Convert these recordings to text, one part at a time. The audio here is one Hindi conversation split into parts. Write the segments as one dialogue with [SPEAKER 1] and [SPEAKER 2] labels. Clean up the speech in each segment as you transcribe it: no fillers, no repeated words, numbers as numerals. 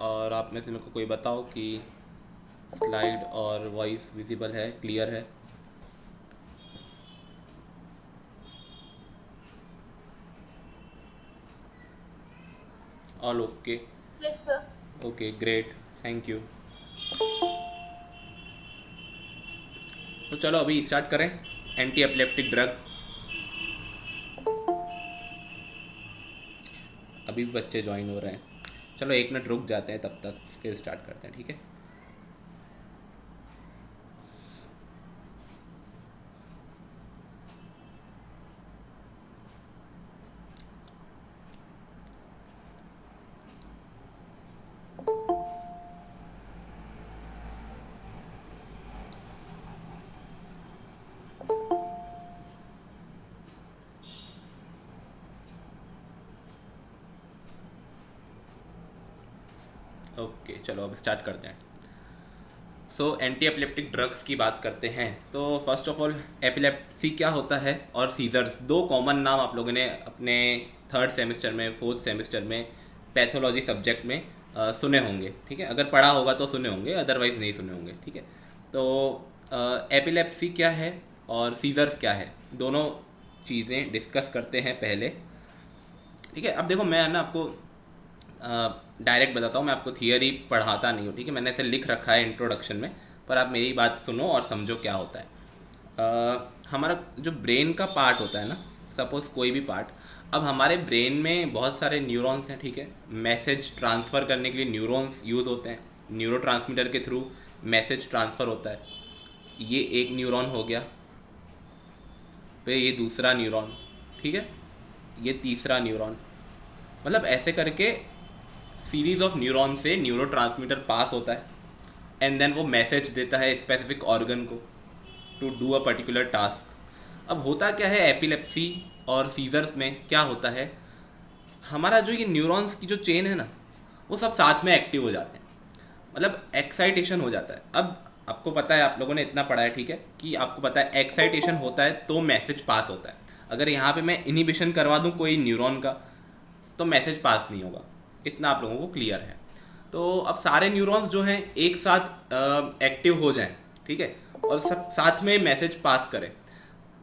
[SPEAKER 1] और आप में से मेरे को कोई बताओ कि स्लाइड और वॉइस विजिबल है, क्लियर है? All okay?
[SPEAKER 2] Yes, sir.
[SPEAKER 1] Okay great, thank you. तो चलो अभी स्टार्ट करें। Anti epileptic drug. अभी भी बच्चे ज्वाइन हो रहे हैं। चलो 1 मिनट रुक जाते हैं, तब तक फिर स्टार्ट करते हैं, ठीक है? ओके चलो अब स्टार्ट करते हैं। सो एंटी एपिलेप्टिक ड्रग्स की बात करते हैं। तो फर्स्ट ऑफ ऑल एपिलेप्सी क्या होता है और सीजर्स, दो कॉमन नाम आप लोगों ने अपने 3rd सेमेस्टर में, 4th सेमेस्टर में पैथोलॉजी सब्जेक्ट में सुने होंगे, ठीक है? अगर पढ़ा होगा तो सुने होंगे, अदरवाइज नहीं सुने होंगे, ठीक है? तो एपिलेप्सी क्या है और सीजर्स क्या है, दोनों चीज़ें डिस्कस करते हैं पहले, ठीक है? अब देखो मैं ना आपको डायरेक्ट बताता हूँ, मैं आपको थियरी पढ़ाता नहीं हूँ, ठीक है? मैंने ऐसे लिख रखा है इंट्रोडक्शन में, पर आप मेरी बात सुनो और समझो क्या होता है। हमारा जो ब्रेन का पार्ट होता है ना, सपोज़ कोई भी पार्ट, अब हमारे ब्रेन में बहुत सारे न्यूरॉन्स हैं, ठीक है? मैसेज ट्रांसफ़र करने के लिए न्यूरॉन्स यूज़ होते हैं, न्यूरो ट्रांसमीटर के थ्रू मैसेज ट्रांसफ़र होता है। ये एक न्यूरॉन हो गया, फिर ये दूसरा न्यूरॉन, ठीक है? ये तीसरा न्यूरॉन, मतलब ऐसे करके सीरीज ऑफ न्यूरॉन से न्यूरो ट्रांसमीटर पास होता है, एंड देन वो मैसेज देता है स्पेसिफिक ऑर्गन को to do a particular task. अब होता क्या है एपिलेप्सी और सीजर्स में, क्या होता है, हमारा जो ये न्यूरॉन्स की जो चेन है ना, वो सब साथ में एक्टिव हो जाते हैं, मतलब एक्साइटेशन हो जाता है। अब आपको पता है, आप लोगों ने इतना पढ़ा है, ठीक है, कि आपको पता है एक्साइटेशन होता है तो मैसेज पास होता है। अगर यहाँ पे मैं इनिबिशन करवा दूँ कोई न्यूरॉन का, तो मैसेज पास नहीं होगा, इतना आप लोगों को क्लियर है। तो अब सारे न्यूरॉन्स जो हैं एक साथ एक्टिव हो जाएं, ठीक है, और सब साथ में मैसेज पास करें,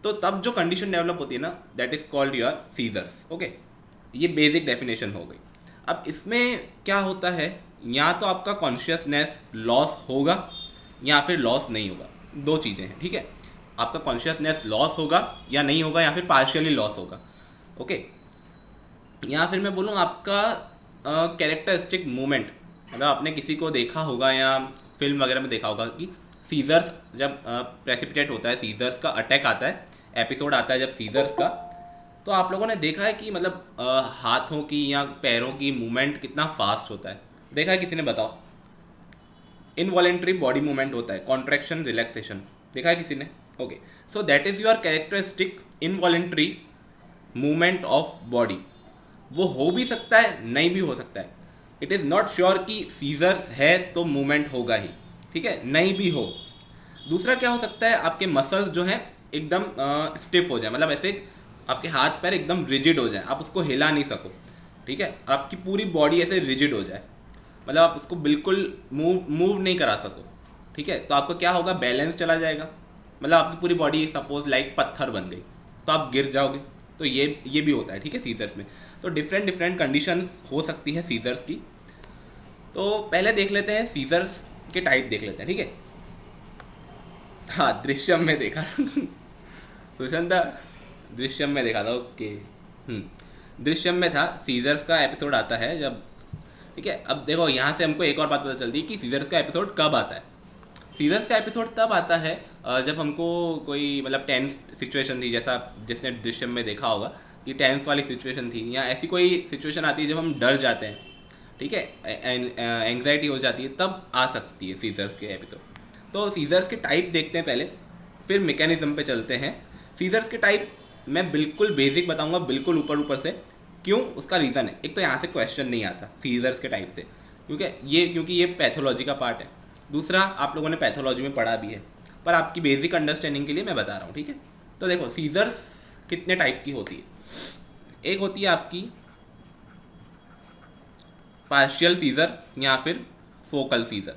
[SPEAKER 1] तो तब जो कंडीशन डेवलप होती है ना, that is called your seizures. Okay, ये बेसिक डेफिनेशन हो गई। अब इसमें क्या होता है, या तो आपका कॉन्शियसनेस लॉस होगा या फिर लॉस नहीं होगा, दो चीज़ें हैं, ठीक है? आपका कॉन्शियसनेस लॉस होगा या नहीं होगा, या फिर पार्शियली लॉस होगा, ओके? या फिर मैं बोलूँ आपका कैरेक्टरिस्टिक मूवमेंट, मतलब आपने किसी को देखा होगा या फिल्म वगैरह में देखा होगा कि सीजर्स जब प्रेसिपिटेट होता है, सीजर्स का अटैक आता है, एपिसोड आता है जब सीजर्स का, तो आप लोगों ने देखा है कि मतलब हाथों की या पैरों की मूवमेंट कितना फास्ट होता है, देखा है किसी ने? बताओ। इनवॉलेंट्री बॉडी मूवमेंट होता है, कॉन्ट्रैक्शन रिलैक्सेशन, देखा है किसी ने? Okay, so that is your characteristic involuntary movement of body. वो हो भी सकता है, नहीं भी हो सकता है। इट इज़ नॉट श्योर कि सीजर्स है तो मूवमेंट होगा ही, ठीक है? नहीं भी हो। दूसरा क्या हो सकता है, आपके मसल्स जो हैं एकदम स्टिफ हो जाए, मतलब ऐसे आपके हाथ पैर एकदम रिजिड हो जाए, आप उसको हिला नहीं सको, ठीक है? और आपकी पूरी बॉडी ऐसे रिजिड हो जाए, मतलब आप उसको बिल्कुल मूव नहीं करा सको, ठीक है? तो आपका क्या होगा, बैलेंस चला जाएगा, मतलब आपकी पूरी बॉडी सपोज लाइक पत्थर बन गई, तो आप गिर जाओगे। तो ये भी होता है, ठीक है, सीजर्स में। तो डिफरेंट डिफरेंट कंडीशंस हो सकती है सीजर्स की। तो पहले देख लेते हैं सीजर्स के टाइप, देख लेते हैं, ठीक है? हाँ, दृश्यम में देखा सुशांता, दृश्यम में देखा था, ओके। दृश्यम में था, सीजर्स का एपिसोड आता है जब, ठीक है? अब देखो यहाँ से हमको एक और बात पता चलती है कि सीजर्स का एपिसोड कब आता है। सीजर्स का एपिसोड तब आता है जब हमको कोई मतलब टेंस सिचुएशन थी, जैसा जिसने दृश्यम में देखा होगा कि टेंस वाली सिचुएशन थी, या ऐसी कोई सिचुएशन आती है जब हम डर जाते हैं, ठीक है, एंग्जाइटी हो जाती है, तब आ सकती है सीजर्स के एपिसोड। तो सीजर्स के टाइप देखते हैं पहले, फिर मैकेनिज्म पे चलते हैं। सीजर्स के टाइप मैं बिल्कुल बेसिक बताऊंगा, बिल्कुल ऊपर ऊपर से। क्यों? उसका रीज़न है, एक तो यहाँ से क्वेश्चन नहीं आता सीजर्स के टाइप से, क्योंकि ये पैथोलॉजी का पार्ट है। दूसरा, आप लोगों ने पैथोलॉजी में पढ़ा भी है, पर आपकी बेसिक अंडरस्टैंडिंग के लिए मैं बता रहा हूँ, ठीक है? तो देखो सीजर्स कितने टाइप की होती है। एक होती है आपकी पार्शियल सीजर या फिर फोकल सीजर,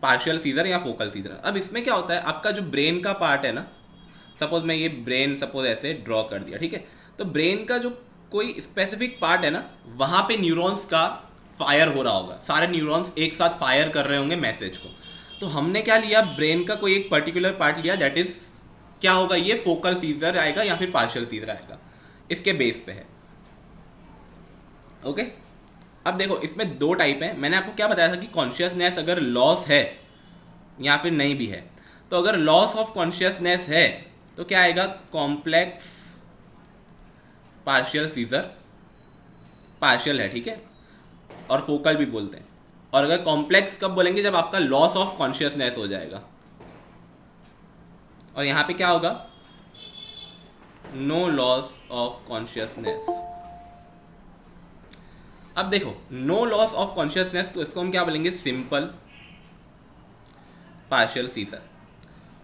[SPEAKER 1] पार्शियल सीजर या फोकल सीजर। अब इसमें क्या होता है, आपका जो ब्रेन का पार्ट है ना, सपोज मैं ये ब्रेन सपोज ऐसे ड्रॉ कर दिया, ठीक है, तो ब्रेन का जो कोई स्पेसिफिक पार्ट है ना, वहाँ पे न्यूरॉन्स का फायर हो रहा होगा, सारे न्यूरॉन्स एक साथ फायर कर रहे होंगे मैसेज को। तो हमने क्या लिया, ब्रेन का कोई एक पर्टिकुलर पार्ट लिया, दैट इज क्या होगा, ये फोकल सीजर आएगा या फिर पार्शियल सीजर आएगा, इसके बेस पे है। ओके, अब देखो इसमें दो टाइप है। मैंने आपको क्या बताया था कि कॉन्शियसनेस अगर लॉस है या फिर नहीं भी है, तो अगर लॉस ऑफ कॉन्शियसनेस है तो क्या आएगा, कॉम्प्लेक्स पार्शियल सीजर, पार्शियल है, ठीक है, और फोकल भी बोलते हैं। और अगर कॉम्प्लेक्स कब बोलेंगे, जब आपका लॉस ऑफ कॉन्शियसनेस हो जाएगा। और यहाँ पे क्या होगा, नो लॉस ऑफ कॉन्शियसनेस। अब देखो नो लॉस ऑफ कॉन्शियसनेस, तो इसको हम क्या बोलेंगे, simple partial seizure.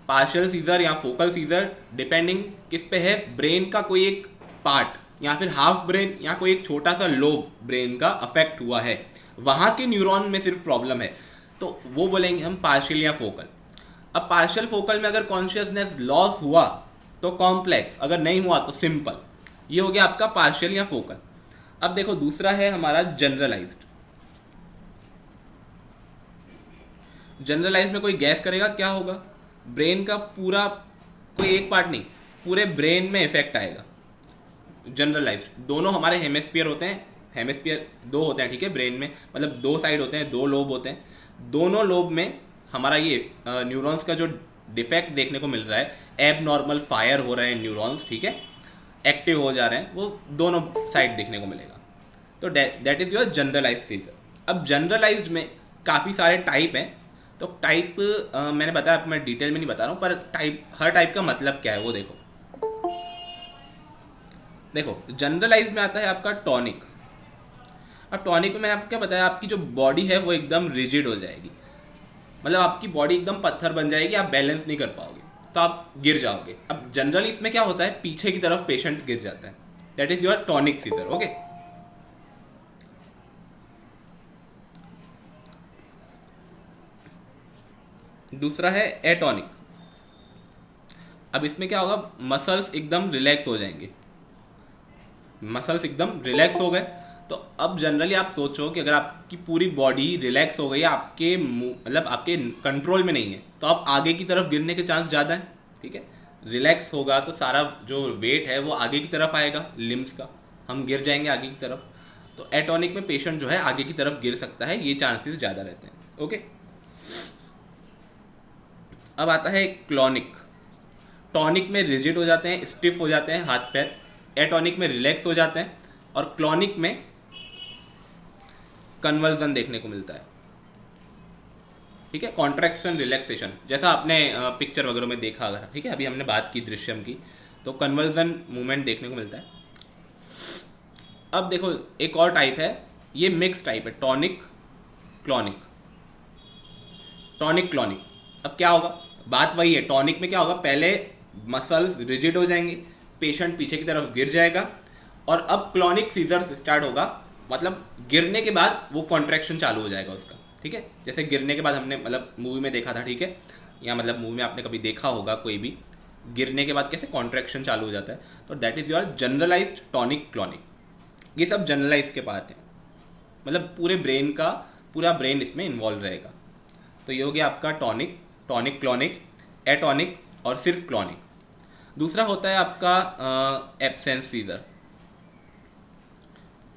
[SPEAKER 1] Partial seizure या फोकल सीजर डिपेंडिंग किस पे है, ब्रेन का कोई एक पार्ट या फिर हाफ ब्रेन या कोई एक छोटा सा लोब ब्रेन का अफेक्ट हुआ है, वहाँ के न्यूरॉन में सिर्फ प्रॉब्लम है, तो वो बोलेंगे हम पार्शियल या फोकल। अब पार्शियल फोकल में अगर कॉन्शियसनेस लॉस हुआ तो कॉम्प्लेक्स, अगर नहीं हुआ तो सिंपल। ये हो गया आपका पार्शियल या फोकल। अब देखो दूसरा है हमारा जनरलाइज्ड। जनरलाइज्ड में कोई गैस करेगा क्या होगा, ब्रेन का पूरा, कोई एक पार्ट नहीं, पूरे ब्रेन में इफेक्ट आएगा। जनरलाइज्ड दोनों हमारे हेमिस्फीयर होते हैं, हेमिस्फीयर दो होते हैं, ठीक है, ब्रेन में, मतलब दो साइड होते हैं, दो लोब होते हैं। दोनों लोब में हमारा ये न्यूरॉन्स का जो डिफेक्ट देखने को मिल रहा है, एब नॉर्मल फायर हो रहे हैं न्यूरॉन्स, ठीक है, एक्टिव हो जा रहे हैं, वो दोनों साइड देखने को मिलेगा। तो that is your generalised seizure. अब जनरलाइज्ड में काफ़ी सारे टाइप हैं, तो टाइप मैंने बताया, मैं डिटेल में नहीं बता रहा हूँ, पर टाइप, हर टाइप का मतलब क्या है वो देखो। देखो जनरलाइज्ड में आता है आपका टॉनिक। अब टॉनिक में मैंने आपको क्या बताया, आपकी जो बॉडी है वो एकदम रिजिड हो जाएगी, मतलब आपकी बॉडी एकदम पत्थर बन जाएगी, आप बैलेंस नहीं कर पाओगे, तो आप गिर जाओगे। अब जनरली इसमें क्या होता है, पीछे की तरफ पेशेंट गिर जाता है, that is your tonic seizure. Okay, दूसरा है एटॉनिक। अब इसमें क्या होगा, मसल्स एकदम रिलैक्स हो जाएंगे, मसल्स एकदम रिलैक्स हो गए। तो अब जनरली आप सोचो कि अगर आपकी पूरी बॉडी रिलैक्स हो गई है, आपके मतलब आपके कंट्रोल में नहीं है, तो आप आगे की तरफ गिरने के चांस ज़्यादा है, ठीक है। रिलैक्स होगा तो सारा जो वेट है वो आगे की तरफ आएगा, लिम्स का, हम गिर जाएंगे आगे की तरफ। तो एटॉनिक में पेशेंट जो है आगे की तरफ गिर सकता है, ये चांसेस ज़्यादा रहते हैं। ओके, अब आता है क्लॉनिक। टॉनिक में रिजिड हो जाते हैं, स्टिफ हो जाते हैं हाथ पैर, एटॉनिक में रिलैक्स हो जाते हैं, और क्लॉनिक में कन्वर्जन देखने को मिलता है, ठीक है, कॉन्ट्रैक्शन रिलैक्सेशन, जैसा आपने पिक्चर वगैरह में देखा अगर, ठीक है, अभी हमने बात की दृश्यम की, तो कन्वर्जन मूवमेंट देखने को मिलता है। अब देखो एक और टाइप है, ये मिक्स टाइप है, टॉनिक क्लॉनिक, टॉनिक क्लॉनिक। अब क्या होगा, बात वही है, टॉनिक में क्या होगा, पहले मसल्स रिजिड हो जाएंगे, पेशेंट पीछे की तरफ गिर जाएगा, और अब क्लॉनिक सीजर्स स्टार्ट होगा, मतलब गिरने के बाद वो कॉन्ट्रैक्शन चालू हो जाएगा उसका, ठीक है, जैसे गिरने के बाद हमने मतलब मूवी में देखा था, ठीक है, या मतलब मूवी में आपने कभी देखा होगा, कोई भी गिरने के बाद कैसे कॉन्ट्रैक्शन चालू हो जाता है, तो that is your generalised tonic clonic. ये सब जनरलाइज के पार्ट हैं, मतलब पूरे ब्रेन का, पूरा ब्रेन इसमें इन्वॉल्व रहेगा। तो ये हो गया आपका टॉनिक, टॉनिक क्लॉनिक, एटॉनिक और सिर्फ क्लॉनिक। दूसरा होता है आपका एब्सेंस सीजर।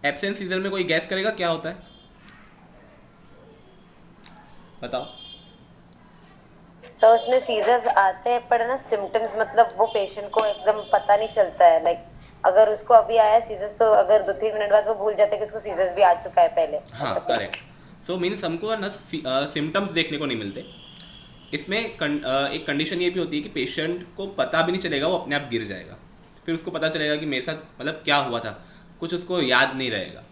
[SPEAKER 1] एब्सेंस सीजर में कोई गैस करेगा क्या होता है, बताओ।
[SPEAKER 2] सो उसमें सीजर्स आते हैं, पर ना सिम्टम्स, मतलब वो पेशेंट को एकदम पता नहीं चलता है, लाइक अगर उसको अभी आया सीजर्स, तो अगर 2-3 मिनट बाद वो भूल जाते हैं कि उसको सीजर्स भी आ चुका है पहले।
[SPEAKER 1] हाँ करेक्ट। सो मीन्स हमको ना सिम्टम्स देखने को नहीं मिलते इसमें। एक कंडीशन ये भी होती है कि पेशेंट को पता भी नहीं चलेगा, वो अपने आप गिर जाएगा, फिर उसको पता चलेगा कि मेरे साथ मतलब क्या हुआ था, कुछ उसको याद नहीं रहेगा।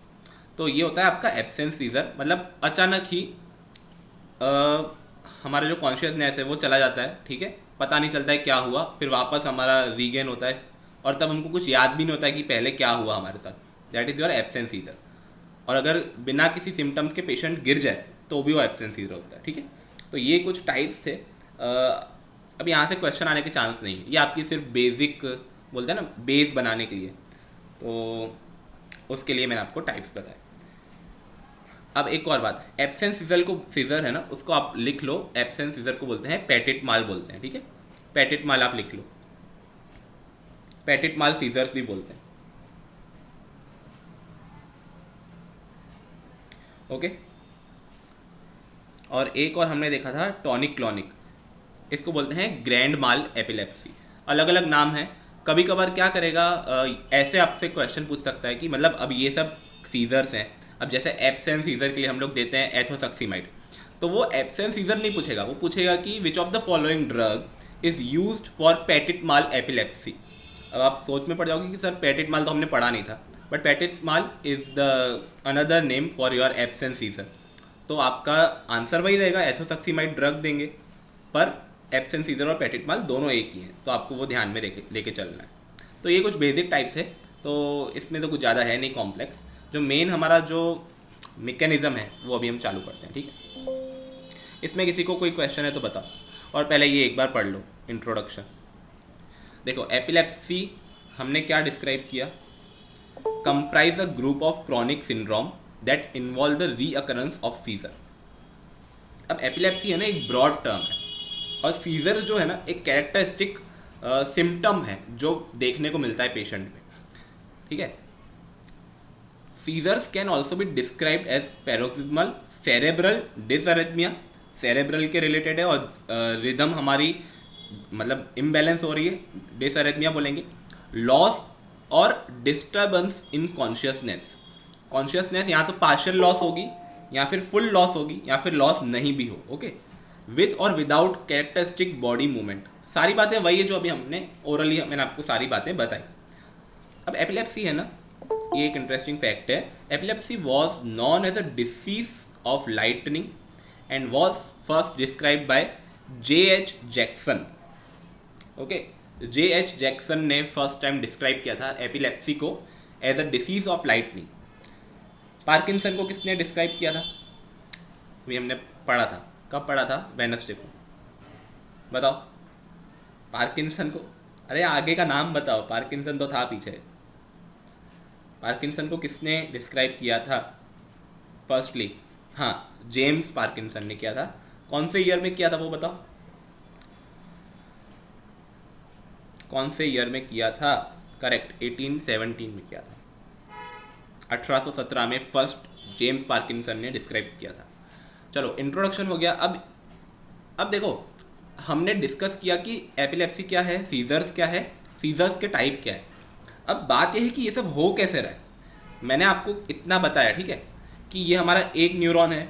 [SPEAKER 1] तो ये होता है आपका एब्सेंस सीजर, मतलब अचानक ही हमारा जो कॉन्शियसनेस है वो चला जाता है, ठीक है, पता नहीं चलता है क्या हुआ, फिर वापस हमारा रीगेन होता है, और तब हमको कुछ याद भी नहीं होता है कि पहले क्या हुआ हमारे साथ, that is your absence seizure. और अगर बिना किसी सिम्टम्स के पेशेंट गिर जाए तो भी वो एब्सेंट सीजर होता है, ठीक है। तो ये कुछ टाइप्स थे। अब यहाँ से क्वेश्चन आने के चांस नहीं है, ये आपकी सिर्फ बेसिक बोलते हैं ना, बेस बनाने के लिए, तो उसके लिए मैंने आपको टाइप्स बताए। अब एक और बात, एब्सेंट सीजर को, सीजर है ना, उसको आप लिख लो, एब्सेंट सीजर को बोलते हैं पेटिट माल बोलते हैं, ठीक है। पेटिट माल आप लिख लो, पेटिट माल सीजर्स भी बोलते हैं, ओके। और एक और हमने देखा था टॉनिक क्लॉनिक, इसको बोलते हैं ग्रैंड माल एपिलेप्सी। अलग अलग नाम है। कभी कभार क्या करेगा, ऐसे आपसे क्वेश्चन पूछ सकता है कि मतलब अब ये सब सीजर्स हैं, अब जैसे एब्सेंट सीजर के लिए हम लोग देते हैं एथोसक्सीमाइड, तो वो एब्सेंट सीजर नहीं पूछेगा, वो पूछेगा कि which of the following drug is used for petit mall epilepsy. अब आप सोच में पड़ जाओगे कि सर पेटिट माल तो हमने पढ़ा नहीं था, but petit mall is the another name for your absent scissor. तो आपका आंसर वही रहेगा, एथोसक्सीमाइड ड्रग देंगे, पर एब्सेंट सीजर और पेटिट माल दोनों एक ही हैं, तो आपको वो ध्यान में लेके चलना है। तो ये कुछ बेसिक टाइप थे, तो इसमें तो कुछ ज़्यादा है नहीं कॉम्प्लेक्स। जो मेन हमारा जो मैकेनिज्म है वो अभी हम चालू करते हैं, ठीक है। इसमें किसी को कोई क्वेश्चन है तो बताओ, और पहले ये एक बार पढ़ लो इंट्रोडक्शन। देखो, एपिलेप्सी हमने क्या डिस्क्राइब किया, comprise a group of chronic syndrome that involve the recurrence of seizure. अब एपिलेप्सी है ना एक ब्रॉड टर्म है, और सीजर जो है ना एक कैरेक्टरिस्टिक सिम्टम है जो देखने को मिलता है पेशेंट में, ठीक है। Seizures can also be described as paroxysmal cerebral dysarrhythmia, cerebral के रिलेटेड है, और रिदम हमारी मतलब इम्बैलेंस हो रही है, डिसअरिथमिया बोलेंगे। लॉस और डिस्टर्बेंस इन कॉन्शियसनेस, कॉन्शियसनेस यहाँ तो पार्शियल लॉस होगी, या फिर फुल लॉस होगी, या फिर लॉस नहीं भी हो, ओके। विथ और विदाउट कैरेक्टरिस्टिक बॉडी मूवमेंट, सारी बातें वही है जो अभी हमने ओरली मैंने आपको सारी बातें बताई। अब एपिलेप्सी है ना, ये एक इंटरेस्टिंग फैक्ट है, epilepsy was known as a disease of lightning and was first described by J.H. Jackson, okay. J.H. Jackson ने फर्स्ट टाइम डिस्क्राइब किया था एपिलेप्सी को as a disease of lightning. Parkinson को किसने डिस्क्राइब किया था, भी हमने पढ़ा था, कब पढ़ा था, वेडनेसडे को, बताओ। पार्किंसन को, अरे आगे का नाम बताओ, पार्किंसन तो था पीछे। पार्किंसन को किसने डिस्क्राइब किया था फर्स्टली, हाँ, जेम्स पार्किंसन ने किया था। कौन से ईयर में किया था वो बताओ, कौन से ईयर में किया था, करेक्ट 1817 में किया था। 1817 में फर्स्ट जेम्स पार्किंसन ने डिस्क्राइब किया था। चलो इंट्रोडक्शन हो गया। अब देखो, हमने डिस्कस किया कि एपिलेप्सी क्या है, सीजर्स क्या है, सीजर्स के टाइप क्या है। अब बात यह है कि ये सब हो कैसे रहा है। मैंने आपको इतना बताया, ठीक है, कि ये हमारा एक न्यूरॉन है,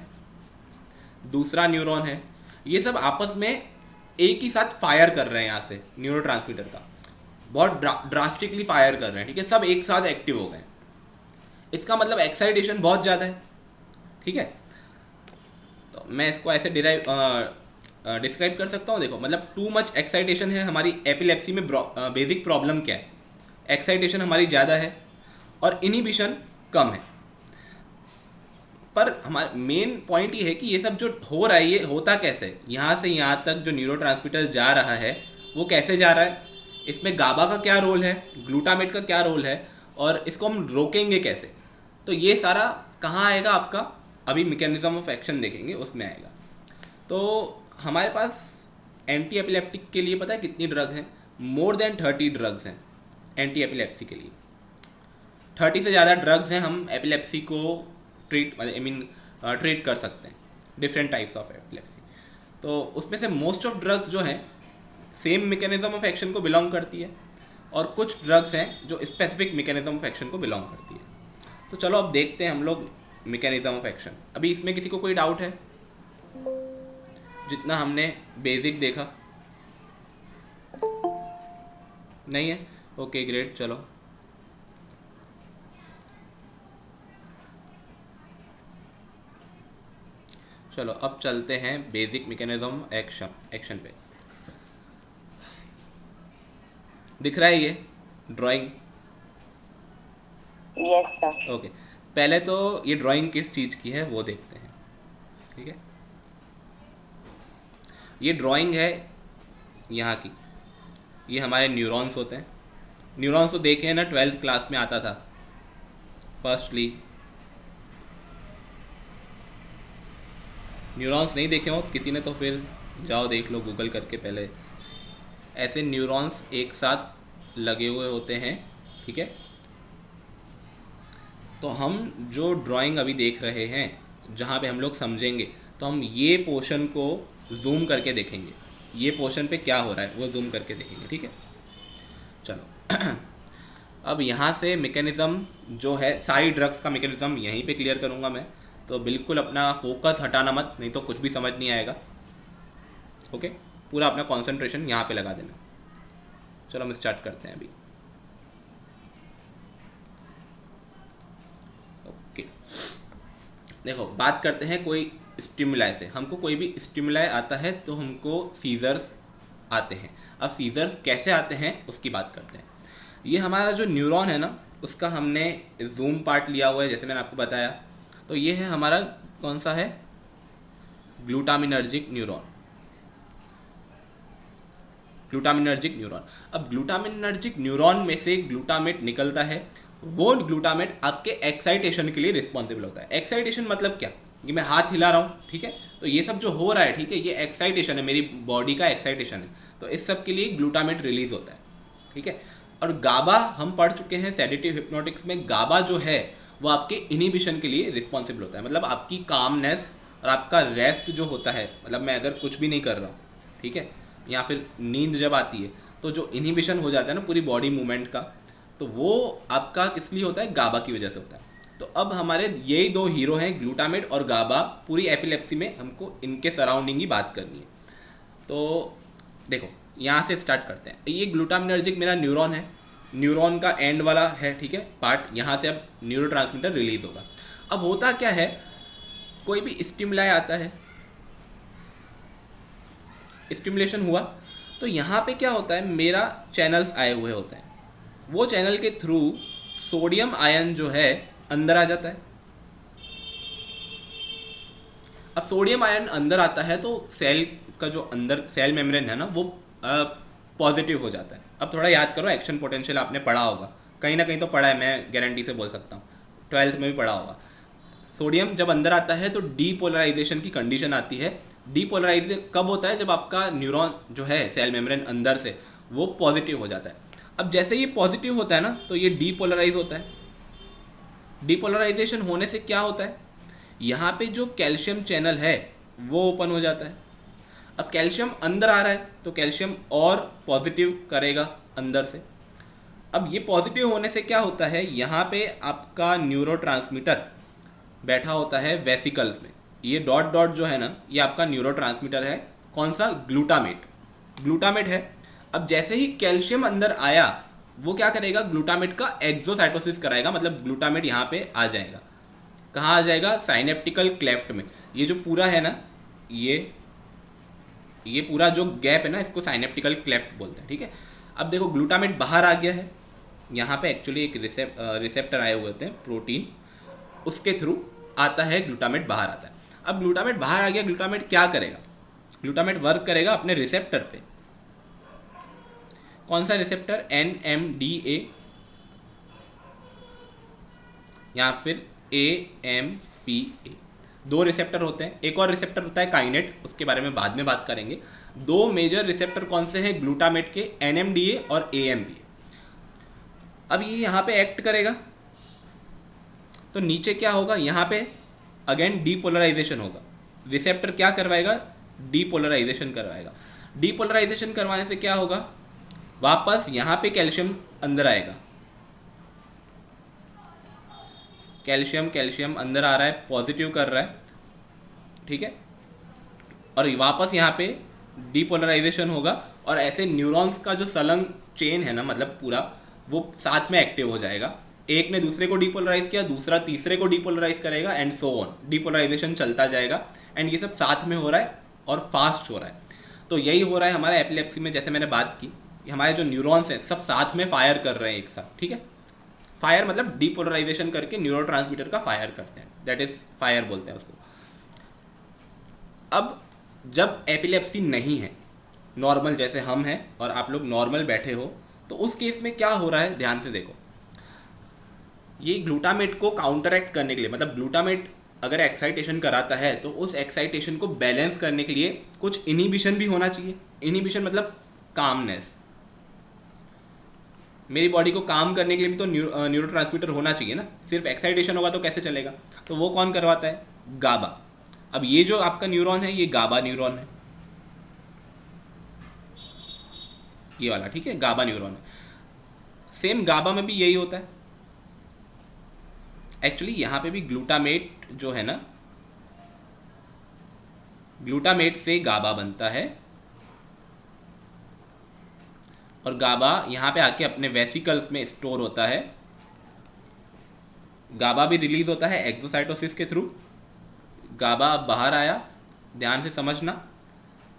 [SPEAKER 1] दूसरा न्यूरॉन है, ये सब आपस में एक ही साथ फायर कर रहे हैं, यहाँ से न्यूरोट्रांसमीटर का बहुत ड्रास्टिकली फायर कर रहे हैं, ठीक है, सब एक साथ एक्टिव हो गए। इसका मतलब एक्साइटेशन बहुत ज़्यादा है, ठीक है। तो मैं इसको ऐसे डिस्क्राइब कर सकता हूँ। देखो, मतलब टू मच एक्साइटेशन है हमारी एपिलेप्सी में। बेसिक प्रॉब्लम क्या है, एक्साइटेशन हमारी ज़्यादा है और इनिबिशन कम है। पर हमारा मेन पॉइंट ये है कि ये सब जो हो रहा है ये होता कैसे, यहाँ से यहाँ तक जो न्यूरोट्रांसमीटर जा रहा है वो कैसे जा रहा है, इसमें गाबा का क्या रोल है, ग्लूटामेट का क्या रोल है, और इसको हम रोकेंगे कैसे। तो ये सारा कहाँ आएगा आपका, अभी मैकेनिज्म ऑफ एक्शन देखेंगे उसमें आएगा। तो हमारे पास एंटी एपिलेप्टिक के लिए पता है कितनी ड्रग हैं, मोर देन 30 ड्रग्स हैं एंटी एपिलेप्सी के लिए। 30 से ज़्यादा ड्रग्स हैं, हम एपिलेप्सी को ट्रीट कर सकते हैं, डिफरेंट टाइप्स ऑफ एपिलेप्सी। तो उसमें से मोस्ट ऑफ ड्रग्स जो हैं सेम मैकेनिज्म ऑफ एक्शन को बिलोंग करती है, और कुछ ड्रग्स हैं जो स्पेसिफिक मैकेनिज्म ऑफ एक्शन को बिलोंग करती है। तो चलो अब देखते हैं हम लोग मैकेनिज्म ऑफ एक्शन। अभी इसमें किसी को कोई डाउट है, जितना हमने बेसिक देखा नहीं है, ओके ग्रेट। चलो चलो अब चलते हैं बेसिक मैकेनिज्म एक्शन पे। दिख रहा है ये ड्राइंग,
[SPEAKER 2] यस सर।
[SPEAKER 1] ओके। पहले तो ये ड्राइंग किस चीज़ की है वो देखते हैं, ठीक है। ये ड्राइंग है यहाँ की, ये हमारे न्यूरॉन्स होते हैं। न्यूरॉन्स तो देखे हैं ना, 12th क्लास में आता था फर्स्टली। न्यूरॉन्स नहीं देखे हो किसी ने तो फिर जाओ देख लो गूगल करके पहले। ऐसे न्यूरॉन्स एक साथ लगे हुए होते हैं, ठीक है। तो हम जो ड्राइंग अभी देख रहे हैं, जहाँ पे हम लोग समझेंगे, तो हम ये पोर्शन को जूम करके देखेंगे, ये पोर्शन पे क्या हो रहा है वो जूम करके देखेंगे, ठीक है। चलो अब यहाँ से मैकेनिज़्म जो है, सारी ड्रग्स का मैकेनिज़्म यहीं पे क्लियर करूँगा मैं, तो बिल्कुल अपना फोकस हटाना मत, नहीं तो कुछ भी समझ नहीं आएगा। ओके, पूरा अपना कंसंट्रेशन यहाँ पे लगा देना। चलो हम स्टार्ट करते हैं अभी। ओके, देखो बात करते हैं कोई स्टिमुलाई से। हमको कोई भी स्टिमुलाई आता है तो हमको सीजर्स आते हैं। अब सीजर्स कैसे आते हैं उसकी बात करते हैं। ये हमारा जो न्यूरॉन है ना, उसका हमने जूम पार्ट लिया हुआ है, जैसे मैंने आपको बताया। तो ये है हमारा कौन सा है, ग्लूटामिनर्जिक न्यूरॉन। ग्लूटामिनर्जिक न्यूरॉन, अब ग्लूटामिनर्जिक न्यूरॉन में से ग्लूटामेट निकलता है। वो ग्लूटामेट आपके एक्साइटेशन के लिए रिस्पॉन्सिबल होता है। एक्साइटेशन मतलब क्या, कि मैं हाथ हिला रहा हूँ, ठीक है, तो ये सब जो हो रहा है, ठीक है, ये एक्साइटेशन है, मेरी बॉडी का एक्साइटेशन है। तो इस सब के लिए ग्लूटामेट रिलीज होता है, ठीक है। और गाबा हम पढ़ चुके हैं सेडेटिव हिप्नोटिक्स में। गाबा जो है वो आपके इनिबिशन के लिए रिस्पॉन्सिबल होता है, मतलब आपकी कामनेस और आपका रेस्ट जो होता है, मतलब मैं अगर कुछ भी नहीं कर रहा हूँ, ठीक है, या फिर नींद जब आती है तो जो इनिबिशन हो जाता है ना पूरी बॉडी मूवमेंट का, तो वो आपका किस लिए होता है, गाबा की वजह से होता है। तो अब हमारे यही दो हीरो हैं, ग्लूटामेट और गाबा। पूरी एपिलेप्सी में हमको इनके सराउंडिंग ही बात करनी है। तो देखो यहाँ से स्टार्ट करते हैं। ये ग्लूटामिनर्जिक मेरा न्यूरॉन है, न्यूरॉन का एंड वाला है, ठीक है, पार्ट। यहाँ से अब न्यूरोट्रांसमीटर रिलीज होगा। अब होता क्या है, कोई भी स्टिमुलाई आता है, स्टिमुलेशन हुआ, तो यहाँ पे क्या होता है, मेरा चैनल्स आए हुए होते हैं। वो चैनल के थ्रू सोडियम आयन जो है अंदर आ जाता है। अब सोडियम आयन अंदर आता है तो सेल का जो अंदर सेल मेम्ब्रेन है ना, वो पॉजिटिव हो जाता है। अब थोड़ा याद करो, एक्शन पोटेंशियल आपने पढ़ा होगा, कहीं ना कहीं तो पढ़ा है, मैं गारंटी से बोल सकता हूँ, 12th में भी पढ़ा होगा। सोडियम जब अंदर आता है तो डीपोलराइजेशन की कंडीशन आती है। डीपोलराइजेशन कब होता है, जब आपका न्यूरॉन जो है सेल मेम्ब्रेन अंदर से वो पॉजिटिव हो जाता है। अब जैसे ये पॉजिटिव होता है ना, तो ये डीपोलराइज होता है। डीपोलराइजेशन होने से क्या होता है, यहाँ पे जो कैल्शियम चैनल है वो ओपन हो जाता है। अब कैल्शियम अंदर आ रहा है तो कैल्शियम और पॉजिटिव करेगा अंदर से। अब ये पॉजिटिव होने से क्या होता है, यहाँ पे आपका न्यूरोट्रांसमीटर बैठा होता है वेसिकल्स में। ये डॉट डॉट जो है ना, ये आपका न्यूरोट्रांसमीटर है। कौन सा, ग्लूटामेट, ग्लूटामेट है। अब जैसे ही कैल्शियम अंदर आया, वो क्या करेगा, ग्लूटामेट का एक्सोसाइटोसिस कराएगा, मतलब ग्लूटामेट यहाँ पे आ जाएगा। कहाँ आ जाएगा, साइनेप्टिकल क्लेफ्ट में। ये जो पूरा है ना, ये पूरा जो गैप है ना, इसको साइनेप्टिकल क्लेफ्ट बोलते हैं, ठीक है। अब देखो ग्लूटामेट बाहर आ गया है, यहाँ पे एक्चुअली एक रिसेप्टर आए हुए होते हैं, प्रोटीन, उसके थ्रू आता है, ग्लूटामेट बाहर आता है। अब ग्लूटामेट बाहर आ गया, ग्लूटामेट क्या करेगा, ग्लूटामेट वर्क करेगा अपने रिसेप्टर पे। कौन सा रिसेप्टर, NMDA या फिर AMPA, दो रिसेप्टर होते हैं। एक और रिसेप्टर होता है काइनेट, उसके बारे में बाद में बात करेंगे। दो मेजर रिसेप्टर कौन से हैं ग्लूटामेट के, NMDA और AMPA। अब ये यहाँ पे एक्ट करेगा तो नीचे क्या होगा, यहाँ पे अगेन डीपोलराइजेशन होगा। रिसेप्टर क्या करवाएगा, डीपोलराइजेशन करवाएगा। डीपोलराइजेशन करवाने से क्या होगा, वापस यहाँ पे कैल्शियम अंदर आएगा। कैल्शियम अंदर आ रहा है, पॉजिटिव कर रहा है, ठीक है, और वापस यहाँ पे डीपोलराइजेशन होगा। और ऐसे न्यूरॉन्स का जो सलंग चेन है ना, मतलब पूरा वो साथ में एक्टिव हो जाएगा। एक ने दूसरे को डीपोलराइज किया, दूसरा तीसरे को डीपोलराइज करेगा, एंड सो ऑन। डीपोलराइजेशन चलता जाएगा, एंड ये सब साथ में हो रहा है और फास्ट हो रहा है। तो यही हो रहा है हमारा एपिलेप्सी में। जैसे मैंने बात की, हमारे जो न्यूरॉन्स हैं सब साथ में फायर कर रहे हैं एक साथ, ठीक है। फायर मतलब डीपोलराइजेशन करके न्यूरोट्रांसमीटर का फायर करते हैं, दैट इज फायर बोलते हैं उसको। अब जब एपिलेप्सी नहीं है, नॉर्मल जैसे हम हैं और आप लोग नॉर्मल बैठे हो, तो उस केस में क्या हो रहा है, ध्यान से देखो। ये ग्लूटामेट को काउंटरएक्ट करने के लिए, मतलब ग्लूटामेट अगर एक्साइटेशन कराता है तो उस एक्साइटेशन को बैलेंस करने के लिए कुछ इनिबिशन भी होना चाहिए। इनिबिशन मतलब कामनेस। मेरी बॉडी को काम करने के लिए भी तो न्यूरोट्रांसमीटर होना चाहिए ना, सिर्फ एक्साइटेशन होगा तो कैसे चलेगा। तो वो कौन करवाता है, गाबा। अब ये जो आपका न्यूरॉन है ये गाबा न्यूरॉन है, ये वाला, ठीक है, गाबा न्यूरॉन है। सेम गाबा में भी यही होता है। एक्चुअली यहाँ पे भी ग्लूटामेट जो है ना, ग्लूटामेट से गाबा बनता है और गाबा यहाँ पे आके अपने वेसिकल्स में स्टोर होता है। गाबा भी रिलीज होता है एक्सोसाइटोसिस के थ्रू। गाबा अब बाहर आया, ध्यान से समझना।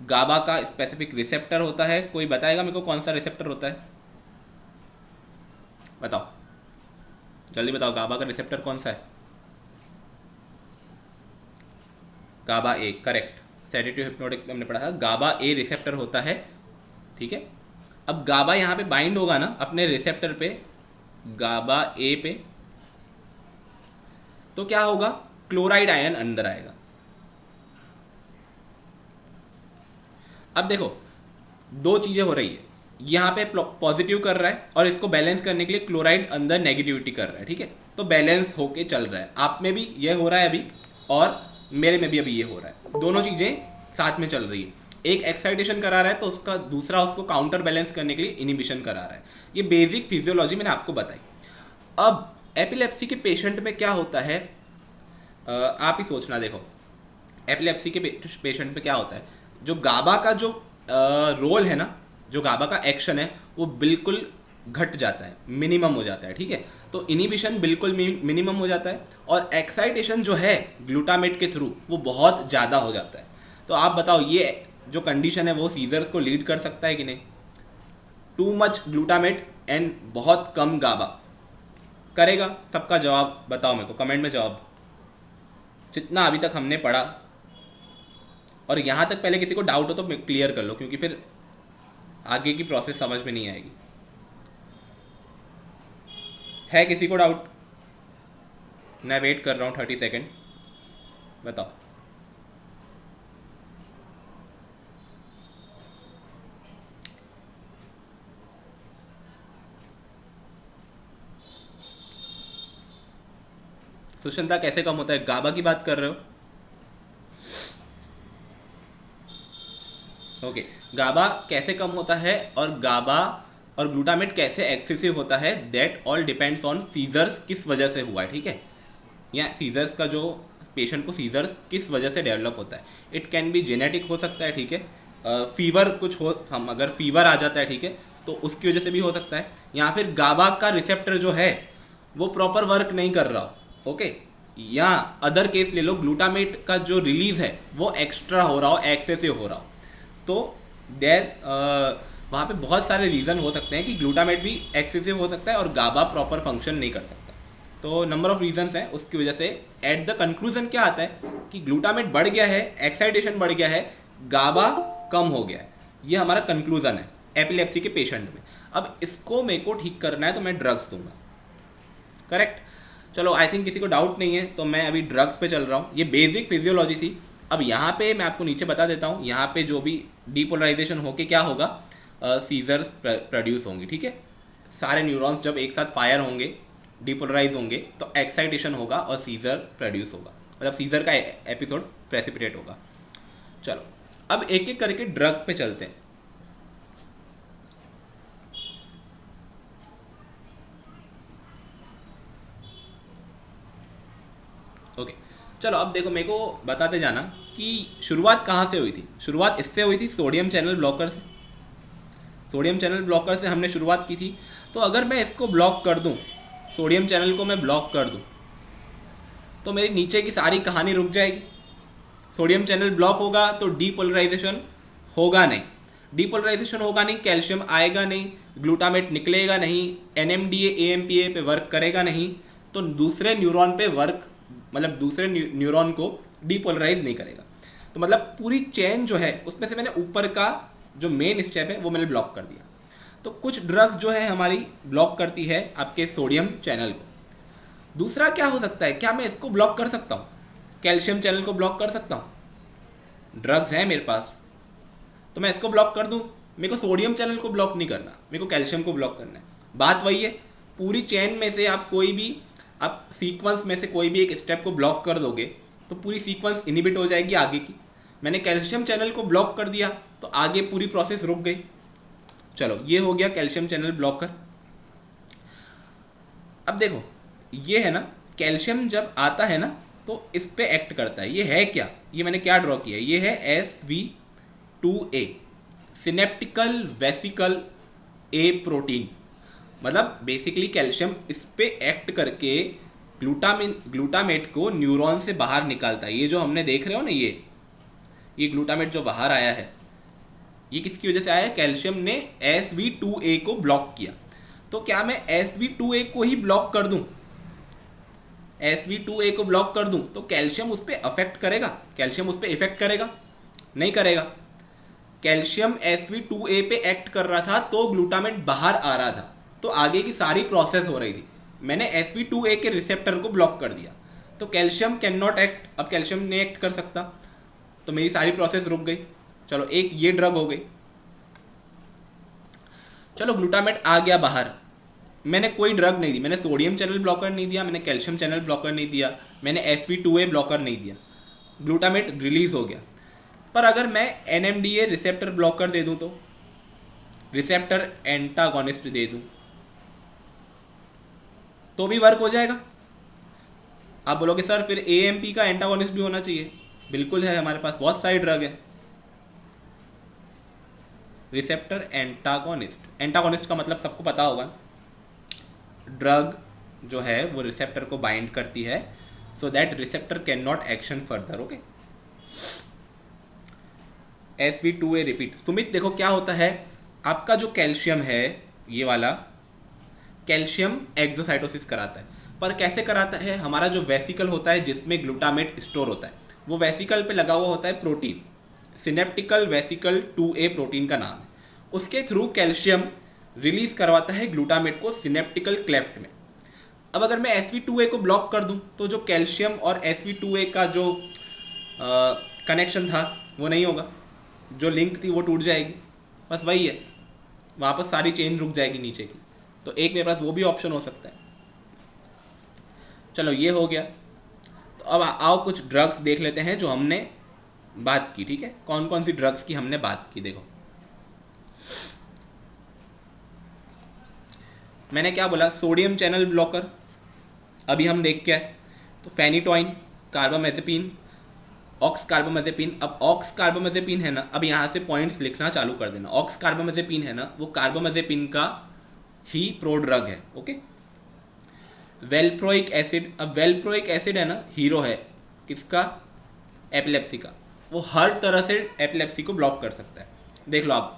[SPEAKER 1] गाबा का स्पेसिफिक रिसेप्टर होता है, कोई बताएगा मेरे को कौन सा रिसेप्टर होता है, बताओ जल्दी बताओ, गाबा का रिसेप्टर कौन सा है। गाबा ए, करेक्ट, सेडेटिव हिप्नोटिक्स में हमने पढ़ा था, गाबा ए रिसेप्टर होता है, ठीक है। अब गाबा यहाँ पे बाइंड होगा ना अपने रिसेप्टर पे, गाबा ए पे, तो क्या होगा, क्लोराइड आयन अंदर आएगा। अब देखो दो चीजें हो रही है, यहाँ पे पॉजिटिव कर रहा है और इसको बैलेंस करने के लिए क्लोराइड अंदर नेगेटिविटी कर रहा है, ठीक है। तो बैलेंस होके चल रहा है, आप में भी ये हो रहा है अभी और मेरे में भी अभी ये हो रहा है, दोनों चीजें साथ में चल रही है। एक एक्साइटेशन करा रहा है तो उसका दूसरा उसको काउंटर बैलेंस करने के लिए इनिबिशन करा रहा है। ये बेसिक फिजियोलॉजी मैंने आपको बताई। अब एपिलेप्सी के पेशेंट में क्या होता है, आप ही सोचना। देखो एपिलेप्सी के पेशेंट में क्या होता है, जो गाबा का जो रोल है ना, जो गाबा का एक्शन है वो बिल्कुल घट जाता है, मिनिमम हो जाता है, ठीक है। तो इनिबिशन बिल्कुल मिनिमम हो जाता है और एक्साइटेशन जो है ग्लूटामेट के थ्रू वो बहुत ज़्यादा हो जाता है। तो आप बताओ ये जो कंडीशन है वो सीजर्स को लीड कर सकता है कि नहीं। टू मच ग्लूटामेट एंड बहुत कम गाबा करेगा। सबका जवाब बताओ मेरे को कमेंट में, जवाब जितना अभी तक हमने पढ़ा। और यहाँ तक पहले किसी को डाउट हो तो क्लियर कर लो, क्योंकि फिर आगे की प्रोसेस समझ में नहीं आएगी। है किसी को डाउट? मैं वेट कर रहा हूँ 30 सेकेंड, बताओ। सुशांता कैसे कम होता है, गाबा की बात कर रहे हो? ओके, गाबा कैसे कम होता है और गाबा और ग्लूटामेट कैसे एक्सेसिव होता है, that all depends on seizures किस वजह से हुआ है, ठीक है। या सीजर्स का जो पेशेंट को सीजर्स किस वजह से डेवलप होता है। इट कैन बी जेनेटिक हो सकता है, ठीक है। फीवर कुछ हो, हम अगर फीवर आ जाता है, ठीक है, तो उसकी वजह से भी हो सकता है। या फिर गाबा का रिसेप्टर जो है वो प्रॉपर वर्क नहीं कर रहा, ओके। या अदर केस ले लो, ग्लूटामेट का जो रिलीज है वो एक्स्ट्रा हो रहा हो, एक्सेसिव हो रहा हो। तो देयर वहाँ पे बहुत सारे रीज़न हो सकते हैं कि ग्लूटामेट भी एक्सेसिव हो सकता है और गाबा प्रॉपर फंक्शन नहीं कर सकता। तो नंबर ऑफ रीजंस हैं, उसकी वजह से एट द कंक्लूजन क्या आता है कि ग्लूटामेट बढ़ गया है, एक्साइटेशन बढ़ गया है, गाबा कम हो गया है। ये हमारा कंक्लूजन है एपिलेप्सी के पेशेंट में। अब इसको मेरे को ठीक करना है तो मैं ड्रग्स दूंगा, करेक्ट। चलो आई थिंक किसी को डाउट नहीं है, तो मैं अभी ड्रग्स पे चल रहा हूँ। ये बेसिक फिजियोलॉजी थी। अब यहाँ पे मैं आपको नीचे बता देता हूँ, यहाँ पे जो भी डीपोलराइजेशन होके क्या होगा, सीजर्स प्रोड्यूस होंगी, ठीक है। सारे न्यूरॉन्स जब एक साथ फायर होंगे, डीपोलराइज होंगे, तो एक्साइटेशन होगा और सीजर प्रोड्यूस होगा, मतलब सीजर का एपिसोड प्रेसिपिटेट होगा। चलो अब एक एक करके ड्रग पे चलते हैं। ओके चलो अब देखो, मेरे को बताते जाना कि शुरुआत कहाँ से हुई थी। शुरुआत इससे हुई थी, सोडियम चैनल ब्लॉकर से। सोडियम चैनल ब्लॉकर से हमने शुरुआत की थी। तो अगर मैं इसको ब्लॉक कर दूं, सोडियम चैनल को मैं ब्लॉक कर दूं, तो मेरी नीचे की सारी कहानी रुक जाएगी। सोडियम चैनल ब्लॉक होगा तो डीपोलराइजेशन होगा नहीं। डीपोलराइजेशन होगा नहीं, कैल्शियम आएगा नहीं, ग्लूटामेट निकलेगा नहीं, NMDA AMPA पे वर्क करेगा नहीं, तो दूसरे न्यूरॉन पे वर्क, मतलब दूसरे न्यूरॉन को डीपोलराइज नहीं करेगा। तो मतलब पूरी चेन जो है उसमें से मैंने ऊपर का जो मेन स्टेप है वो मैंने ब्लॉक कर दिया। तो कुछ ड्रग्स जो है हमारी ब्लॉक करती है आपके सोडियम चैनल को। दूसरा क्या हो सकता है, क्या मैं इसको ब्लॉक कर सकता हूँ, कैल्शियम चैनल को ब्लॉक कर सकता हूँ? ड्रग्स हैं मेरे पास तो मैं इसको ब्लॉक कर दूँ, मेरे को सोडियम चैनल को ब्लॉक नहीं करना, मेरे को कैल्शियम को ब्लॉक करना है। बात वही है, पूरी चेन में से आप कोई भी, आप सीक्वेंस में से कोई भी एक स्टेप को ब्लॉक कर दोगे तो पूरी सीक्वेंस इनहिबिट हो जाएगी आगे की। मैंने कैल्शियम चैनल को ब्लॉक कर दिया तो आगे पूरी प्रोसेस रुक गई। चलो ये हो गया कैल्शियम चैनल ब्लॉकर। अब देखो ये है ना, कैल्शियम जब आता है ना तो इस पे एक्ट करता है। ये है क्या, ये मैंने क्या ड्रॉ किया, ये है SV2A, सिनेप्टिकल वेसिकल ए प्रोटीन। मतलब बेसिकली कैल्शियम इस पे एक्ट करके ग्लूटामेट को न्यूरॉन से बाहर निकालता है। ये जो हमने देख रहे हो ना, ये ग्लूटामेट जो बाहर आया है, ये किसकी वजह से आया है? कैल्शियम ने SV2A को ब्लॉक किया। तो क्या मैं SV2A को ही ब्लॉक कर दूं, SV2A को ब्लॉक कर दूं तो कैल्शियम उस पर अफेक्ट करेगा, कैल्शियम उस पर इफेक्ट करेगा? नहीं करेगा। कैल्शियम SV2A पे एक्ट कर रहा था तो ग्लूटामेट बाहर आ रहा था, तो आगे की सारी प्रोसेस हो रही थी। मैंने SV2A के रिसेप्टर को ब्लॉक कर दिया तो कैल्शियम कैन नॉट एक्ट, अब कैल्शियम नहीं एक्ट कर सकता, तो मेरी सारी प्रोसेस रुक गई। चलो एक ये ड्रग हो गई। चलो ग्लूटामेट आ गया बाहर, मैंने कोई ड्रग नहीं दी, मैंने सोडियम चैनल ब्लॉकर नहीं दिया, मैंने कैल्शियम चैनल ब्लॉकर नहीं दिया, मैंने SV2A ब्लॉकर नहीं दिया, ग्लूटामेट रिलीज हो गया। पर अगर मैं NMDA रिसेप्टर ब्लॉकर दे दूं, तो रिसेप्टर एंटागोनिस्ट दे दूं तो भी वर्क हो जाएगा। आप बोलोगे सर फिर AMP का एंटागोनिस्ट भी होना चाहिए। बिल्कुल है, हमारे पास बहुत सारी ड्रग है। रिसेप्टर एंटागोनिस्ट, एंटागोनिस्ट का मतलब सबको पता होगा, ड्रग जो है वो रिसेप्टर को बाइंड करती है so that receptor can not action further. Okay, SV2A repeat. Sumit देखो क्या होता है, आपका जो कैल्शियम है ये वाला कैल्शियम एक्सोसाइटोसिस कराता है, पर कैसे कराता है? हमारा जो वेसिकल होता है जिसमें ग्लूटामेट स्टोर होता है, वो वेसिकल पे लगा हुआ होता है प्रोटीन, सिनेप्टिकल वेसिकल 2A प्रोटीन का नाम है। उसके थ्रू कैल्शियम रिलीज करवाता है ग्लूटामेट को सिनेप्टिकल क्लेफ्ट में। अब अगर मैं SV2A को ब्लॉक कर दूं तो जो कैल्शियम और SV2A का जो कनेक्शन था वो नहीं होगा, जो लिंक थी वो टूट जाएगी। बस वही है, वापस सारी चेन रुक जाएगी नीचे की। तो एक मेरे पास वो भी ऑप्शन हो सकता है। चलो ये हो गया। तो अब आओ कुछ ड्रग्स देख लेते हैं जो हमने बात की। ठीक है, कौन कौन सी ड्रग्स की हमने बात की। देखो मैंने क्या बोला, सोडियम चैनल ब्लॉकर अभी हम देख के आए, तो फेनिटोइन, कार्बामेजेपिन, ऑक्स कार्बामेजेपिन। अब ऑक्स कार्बामेजेपिन है ना, अब यहाँ से पॉइंट्स लिखना चालू कर देना। ऑक्स कार्बामेजेपिन है ना, वो कार्बामेजेपिन का ही प्रोड्रग है। ओके, वेल्प्रोइक एसिड, अब वेल्प्रोइक एसिड है ना, हीरो है किसका? एपिलेप्सी का। वो हर तरह से एपिलेप्सी को ब्लॉक कर सकता है। देख लो आप,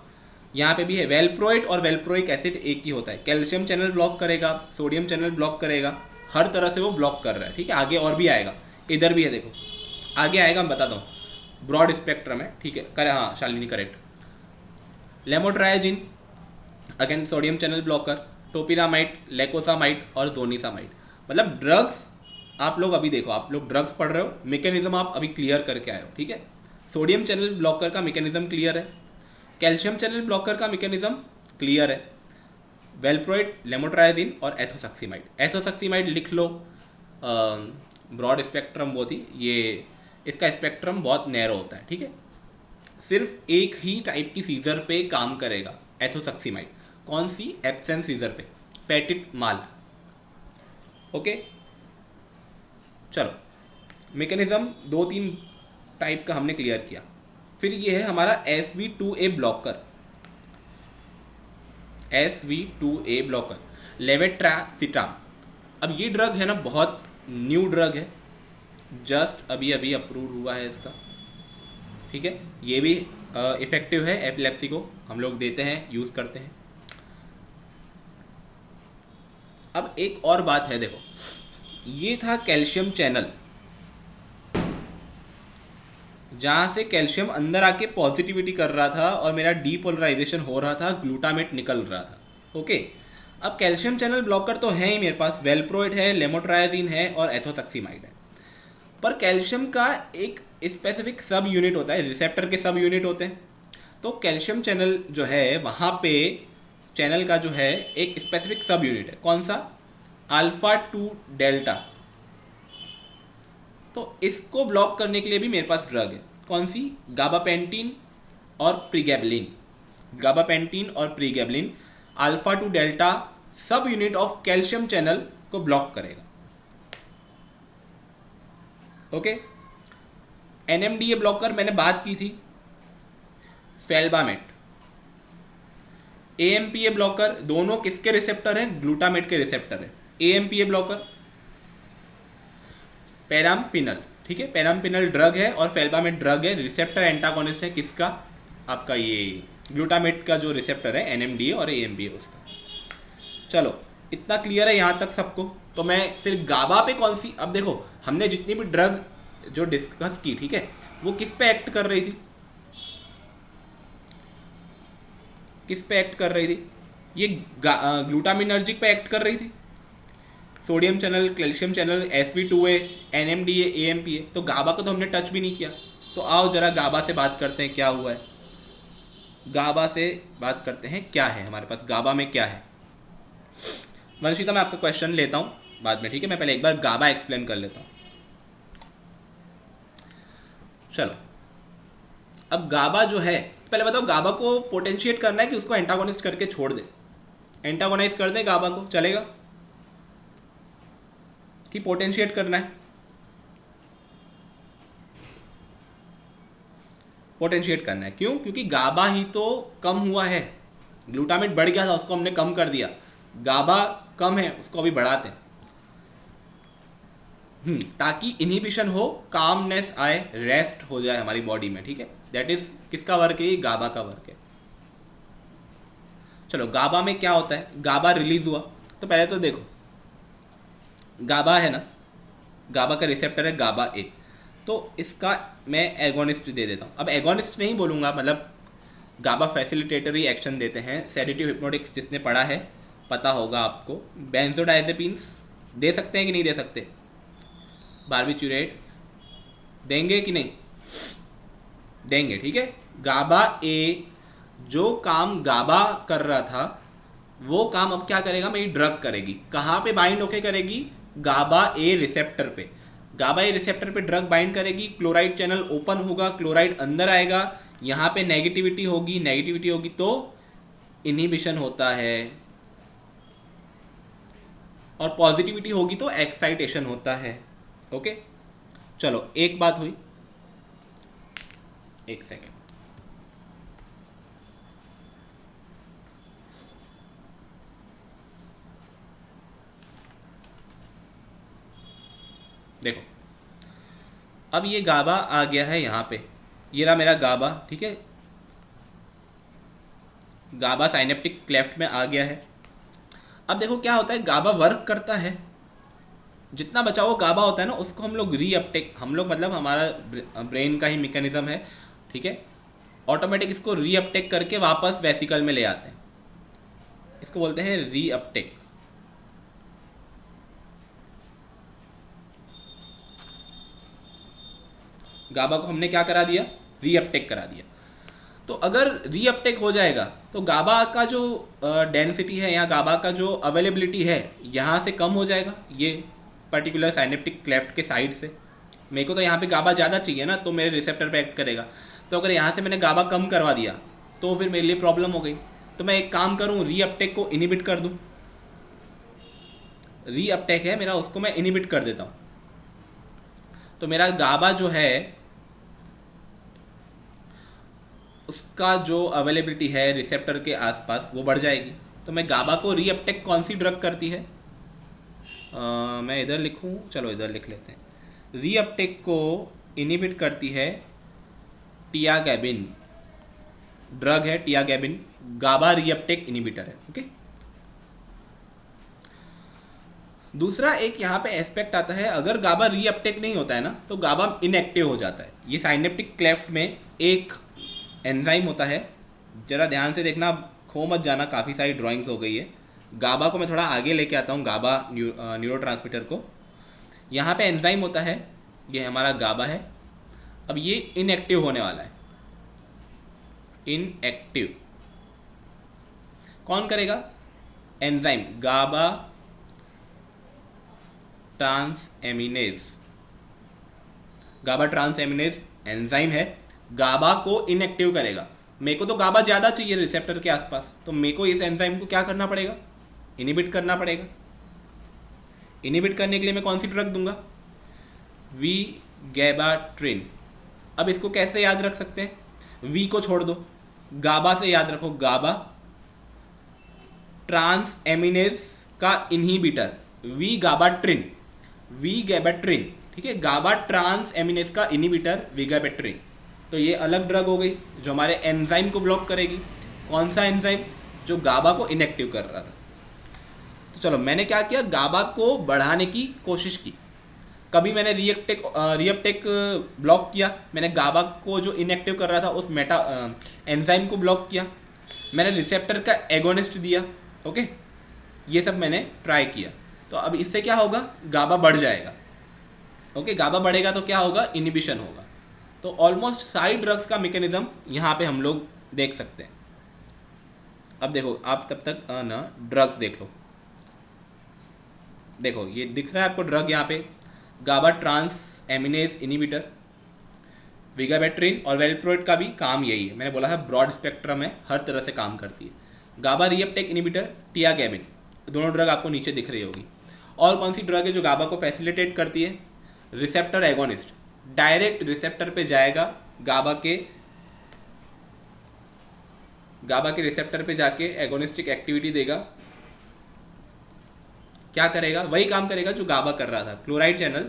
[SPEAKER 1] यहाँ पे भी है वेल्प्रोइड और वेल्प्रोइक एसिड एक ही होता है। कैल्शियम चैनल ब्लॉक करेगा, सोडियम चैनल ब्लॉक करेगा, हर तरह से वो ब्लॉक कर रहा है। ठीक है, आगे और भी आएगा, इधर भी है, देखो आगे आएगा, मैं बताता हूँ। ब्रॉड स्पेक्ट्रम है, ठीक है, करे हाँ Shalini correct. Lamotrigine again sodium channel blocker, topiramate, lacosamide और जोनिसामाइड। मतलब ड्रग्स आप लोग अभी देखो, आप लोग ड्रग्स पढ़ रहे हो, मैकेनिज्म आप अभी क्लियर करके आए हो। ठीक है, सोडियम चैनल ब्लॉकर का मैकेनिज्म क्लियर है, कैल्शियम चैनल ब्लॉकर का मैकेनिज्म क्लियर है, वेल्प्रोइड, लेमोट्राइजिन और एथोसक्सीमाइड। एथोसक्सीमाइड लिख लो, ब्रॉड स्पेक्ट्रम वो थी, ये इसका स्पेक्ट्रम बहुत नैरो होता है। ठीक है, सिर्फ एक ही टाइप की सीजर पे काम करेगा एथोसक्सीमाइड। कौन सी? एब्सेंट सीजर पे, पेटिट माल। ओके, चलो मैकेनिज्म 2-3 टाइप का हमने क्लियर किया। फिर ये है हमारा SV2A ब्लॉकर, SV2A ब्लॉकर, लेवेट्रासिटाम। अब ये ड्रग है ना, बहुत न्यू ड्रग है, जस्ट अभी अभी अप्रूव हुआ है इसका। ठीक है, ये भी इफ़ेक्टिव है एपिलेप्सी को, हम लोग देते हैं, यूज़ करते हैं। अब एक और बात है, देखो ये था कैल्शियम चैनल, जहाँ से कैल्शियम अंदर आके पॉजिटिविटी कर रहा था और मेरा डीपोलराइजेशन हो रहा था, ग्लूटामेट निकल रहा था। ओके, अब कैल्शियम चैनल ब्लॉकर तो है ही मेरे पास, वेलप्रोइड है, लेमोट्राइजिन है और एथोसक्सीमाइड है। पर कैल्शियम का एक स्पेसिफिक सब यूनिट होता है, रिसेप्टर के सब यूनिट होते हैं। तो कैल्शियम चैनल जो है वहाँ पे चैनल का जो है एक स्पेसिफिक सब यूनिट है, कौन सा, अल्फा 2 डेल्टा। तो इसको ब्लॉक करने के लिए भी मेरे पास ड्रग है, कौन सी, गाबापेंटीन और प्रीगैबलिन। गाबापेंटीन और प्रीगैबलिन अल्फा 2 डेल्टा सब यूनिट ऑफ कैल्शियम चैनल को ब्लॉक करेगा। ओके, एनएमडीए ब्लॉकर मैंने बात की थी, फेल्बामेट। एएमपीए ब्लॉकर दोनों किसके रिसेप्टर हैं, ग्लूटामेट के रिसेप्टर है। एएमपीए ब्लॉकर पेराम्पिनल, ठीक है, पेराम्पिनल ड्रग है और फेल्बामेट ड्रग है, रिसेप्टर एंटागोनिस्ट है किसका, आपका ये ग्लूटामेट का जो रिसेप्टर है एनएमडीए और एएमपीए उसका। चलो इतना क्लियर है यहाँ तक सबको। तो मैं फिर गाबा पे कौन सी, अब देखो हमने जितनी भी ड्रग जो डिस्कस की, ठीक है, वो किस पे एक्ट कर रही थी, किस पे एक्ट कर रही थी, ये ग्लूटामिनर्जिक पे एक्ट कर रही थी, sodium channel, calcium channel, SV2A, NMDA, AMPA। तो गाबा को तो हमने टच भी नहीं किया। तो आओ जरा गाबा से बात करते हैं क्या हुआ है, गाबा से बात करते हैं क्या है हमारे पास, गाबा में क्या है। वंशिता मैं आपका क्वेश्चन लेता हूँ बाद में, ठीक है, मैं पहले एक बार गाबा एक्सप्लेन कर लेता हूँ। चलो अब गाबा जो है, पहले बताओ गाबा को पोटेंशिएट करना है कि उसको एंटागोनिस्ट करके छोड़ दे, एंटागोनाइज कर दे गाबा को, चलेगा, कि पोटेंशिएट करना है, पोटेंशिएट करना है। क्यों, क्योंकि गाबा ही तो कम हुआ है, ग्लूटामेट बढ़ गया था उसको हमने कम कर दिया, गाबा कम है उसको अभी बढ़ाते हैं, ताकि इनहिबिशन हो, कामनेस आए, रेस्ट हो जाए हमारी बॉडी में, ठीक है। दैट इज किसका वर्क है, गाबा का वर्क है। चलो गाबा में क्या होता है, गाबा रिलीज हुआ तो पहले तो देखो गाबा है ना, गाबा का रिसेप्टर है गाबा ए, तो इसका मैं एगोनिस्ट दे देता हूँ। अब एगोनिस्ट नहीं बोलूँगा, मतलब गाबा फैसिलिटेटरी एक्शन देते हैं, सेडेटिव हिप्नोटिक्स जिसने पढ़ा है पता होगा आपको। बेंजोडाइजेपिन्स दे सकते हैं कि नहीं दे सकते, बार्बिट्यूरेट्स देंगे कि नहीं देंगे, ठीक है। गाबा ए जो काम गाबा कर रहा था वो काम अब क्या करेगा, मेरी ड्रग करेगी। कहाँ पे बाइंड होके करेगी, गाबा ए रिसेप्टर पे। गाबा ए रिसेप्टर पे ड्रग बाइंड करेगी, क्लोराइड चैनल ओपन होगा, क्लोराइड अंदर आएगा, यहाँ पे नेगेटिविटी होगी, नेगेटिविटी होगी तो इनहिबिशन होता है, और पॉजिटिविटी होगी तो एक्साइटेशन होता है। ओके, चलो एक बात हुई, एक सेकेंड, देखो अब ये गाबा आ गया है यहाँ पे, ये रहा मेरा गाबा, ठीक है, गाबा साइनेप्टिक क्लेफ्ट में आ गया है। अब देखो क्या होता है, गाबा वर्क करता है, जितना बचा हुआ गाबा होता है ना उसको हम लोग रीअपटेक, हम लोग मतलब हमारा ब्रेन का ही मैकेनिज्म है, ठीक है, ऑटोमेटिक इसको रीअपटेक करके वापस वेसिकल में ले आते हैं, इसको बोलते हैं रीअपटेक। गाबा को हमने क्या करा दिया, रीअपटेक करा दिया। तो अगर रीअपटेक हो जाएगा तो गाबा का जो डेंसिटी है या गाबा का जो अवेलेबिलिटी है यहाँ से कम हो जाएगा, ये पर्टिकुलर साइनेप्टिक क्लेफ्ट के साइड से। मेरे को तो यहाँ पे गाबा ज़्यादा चाहिए ना, तो मेरे रिसेप्टर पे एक्ट करेगा। तो अगर यहाँ से मैंने गाबा कम करवा दिया तो फिर मेरे लिए प्रॉब्लम हो गई। तो मैं एक काम करूँ, रीअपटेक को इनिबिट कर दूँ, रीअपटेक है मेरा उसको मैं इनिबिट कर देता हूँ, तो मेरा गाबा जो है उसका जो अवेलेबिलिटी है रिसेप्टर के आसपास वो बढ़ जाएगी। तो मैं गाबा को रीअपटेक कौन सी ड्रग करती है, मैं इधर लिखूँ, चलो इधर लिख लेते हैं। रीअपटेक को इनिबिट करती है टियागैबिन, ड्रग है टियागैबिन, गाबा रीअपटेक इनिबिटर है। ओके, दूसरा एक यहाँ पे एस्पेक्ट आता है, अगर गाबा रीअपटेक नहीं होता है ना तो गाबा इनएक्टिव हो जाता है। ये साइनेप्टिक क्लेफ्ट में एक एंजाइम होता है, जरा ध्यान से देखना, खो मत जाना, काफ़ी सारी ड्राइंग्स हो गई है। गाबा को मैं थोड़ा आगे लेके आता हूँ, गाबा न्यूरोट्रांसमीटर को। यहाँ पे एंजाइम होता है, ये हमारा गाबा है। अब ये इनएक्टिव होने वाला है। इनएक्टिव कौन करेगा? एंजाइम गाबा ट्रांस एमिनेज। गाबा ट्रांस एमिनेज एंजाइम है, गाबा को इनएक्टिव करेगा। मेरे को तो गाबा ज़्यादा चाहिए रिसेप्टर के आसपास, तो मेरे को इस एंजाइम को क्या करना पड़ेगा? इनिबिट करना पड़ेगा। इनिबिट करने के लिए मैं कौन सी ड्रग दूंगा? वी गैबाट्रिन। अब इसको कैसे याद रख सकते हैं? वी को छोड़ दो, गाबा से याद रखो, गाबा ट्रांस एमिनेज का इनहिबिटर वी गाबाट्रिन। वी गैबाट्रिन, ठीक है, गाबा ट्रांस एमिनेज का इनहिबिटर वी गैबाट्रिन। तो ये अलग ड्रग हो गई जो हमारे एंजाइम को ब्लॉक करेगी। कौन सा एंजाइम? जो गाबा को इनएक्टिव कर रहा था। तो चलो, मैंने क्या किया, गाबा को बढ़ाने की कोशिश की। कभी मैंने रीअपटेक ब्लॉक किया, मैंने गाबा को जो इनएक्टिव कर रहा था उस एंजाइम को ब्लॉक किया, मैंने रिसेप्टर का एगोनिस्ट दिया। ओके, ये सब मैंने ट्राई किया। तो अब इससे क्या होगा? गाबा बढ़ जाएगा। ओके, गाबा बढ़ेगा तो क्या होगा? इनिबिशन होगा। तो ऑलमोस्ट सारी ड्रग्स का मैकेनिज्म यहाँ पे हम लोग देख सकते हैं। अब देखो, आप तब तक ना ड्रग्स देख लो। देखो, ये दिख रहा है आपको ड्रग यहाँ पे, गाबा ट्रांस एमिनेज इनिबिटर, विगाबैट्रिन और वेलप्रोइड का भी काम यही है। मैंने बोला है ब्रॉड स्पेक्ट्रम है, हर तरह से काम करती है। गाबा रीअपटेक इनिबिटर, टियागैबिन, दोनों ड्रग आपको नीचे दिख रही होगी। और कौन सी ड्रग है जो गाबा को फैसिलिटेट करती है? रिसेप्टर एगोनिस्ट, डायरेक्ट रिसेप्टर पे जाएगा, गाबा के रिसेप्टर पे जाके एगोनिस्टिक एक्टिविटी देगा। क्या करेगा? वही काम करेगा जो गाबा कर रहा था। क्लोराइड चैनल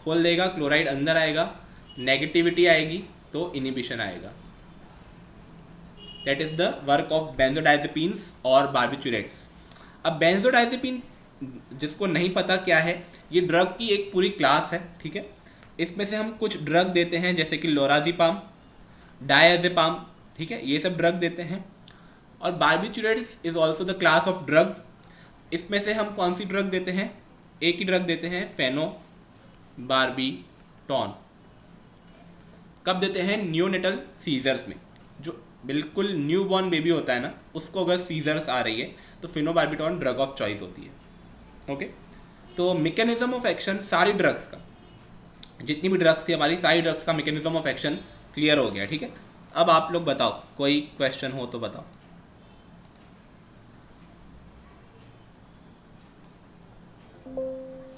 [SPEAKER 1] खोल देगा, क्लोराइड अंदर आएगा, नेगेटिविटी आएगी तो इनिबिशन आएगा। That is the work of benzodiazepines और बार्बिचुरेट्स। अब बेंजोडाइजेपिन, जिसको नहीं पता क्या है, ये ड्रग की एक पूरी क्लास है, ठीक है। इसमें से हम कुछ ड्रग देते हैं जैसे कि लोराजिपाम, डायजेपाम, ठीक है, ये सब ड्रग देते हैं। और barbiturates is also the class of drug. इसमें से हम कौन सी ड्रग देते हैं? एक ही ड्रग देते हैं, फेनोबार्बिटॉन। कब देते हैं? न्यूनेटल सीजर्स में। जो बिल्कुल न्यू बॉर्न बेबी होता है ना, उसको अगर सीजर्स आ रही है तो फेनोबार्बिटॉन ड्रग ऑफ चॉइस होती है। ओके, तो मैकेनिज्म ऑफ एक्शन सारी ड्रग्स का, जितनी भी ड्रग्स थी हमारी, सारी ड्रग्स का मैकेनिज्म ऑफ एक्शन क्लियर हो गया, ठीक है। अब आप लोग बताओ, कोई क्वेश्चन हो तो बताओ।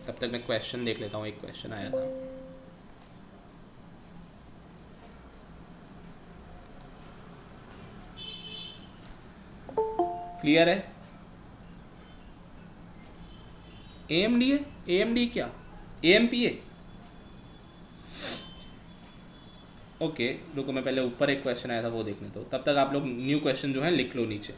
[SPEAKER 1] तब तक मैं क्वेश्चन देख लेता हूँ, एक क्वेश्चन आया था। क्लियर है? AMD है? AMD क्या? AMPA? ओके, रुको, मैं पहले ऊपर एक क्वेश्चन आया था वो देखने दो, तब तक आप लोग न्यू क्वेश्चन जो है लिख लो नीचे।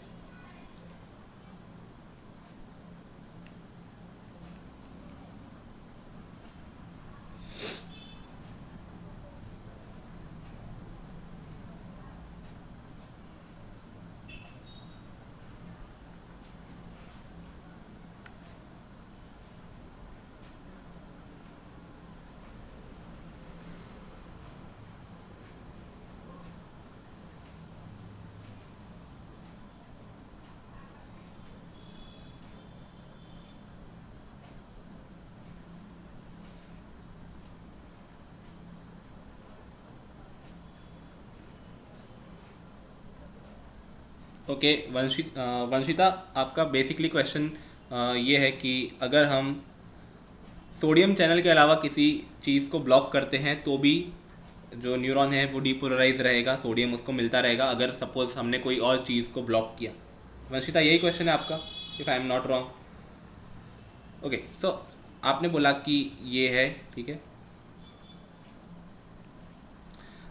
[SPEAKER 1] ओके, वंशिता, आपका बेसिकली क्वेश्चन ये है कि अगर हम सोडियम चैनल के अलावा किसी चीज़ को ब्लॉक करते हैं तो भी जो न्यूरॉन है वो डीपोलराइज रहेगा, सोडियम उसको मिलता रहेगा, अगर सपोज हमने कोई और चीज़ को ब्लॉक किया। वंशिता, यही क्वेश्चन है आपका, if I am not wrong. Okay, so आपने बोला कि ये है, ठीक है।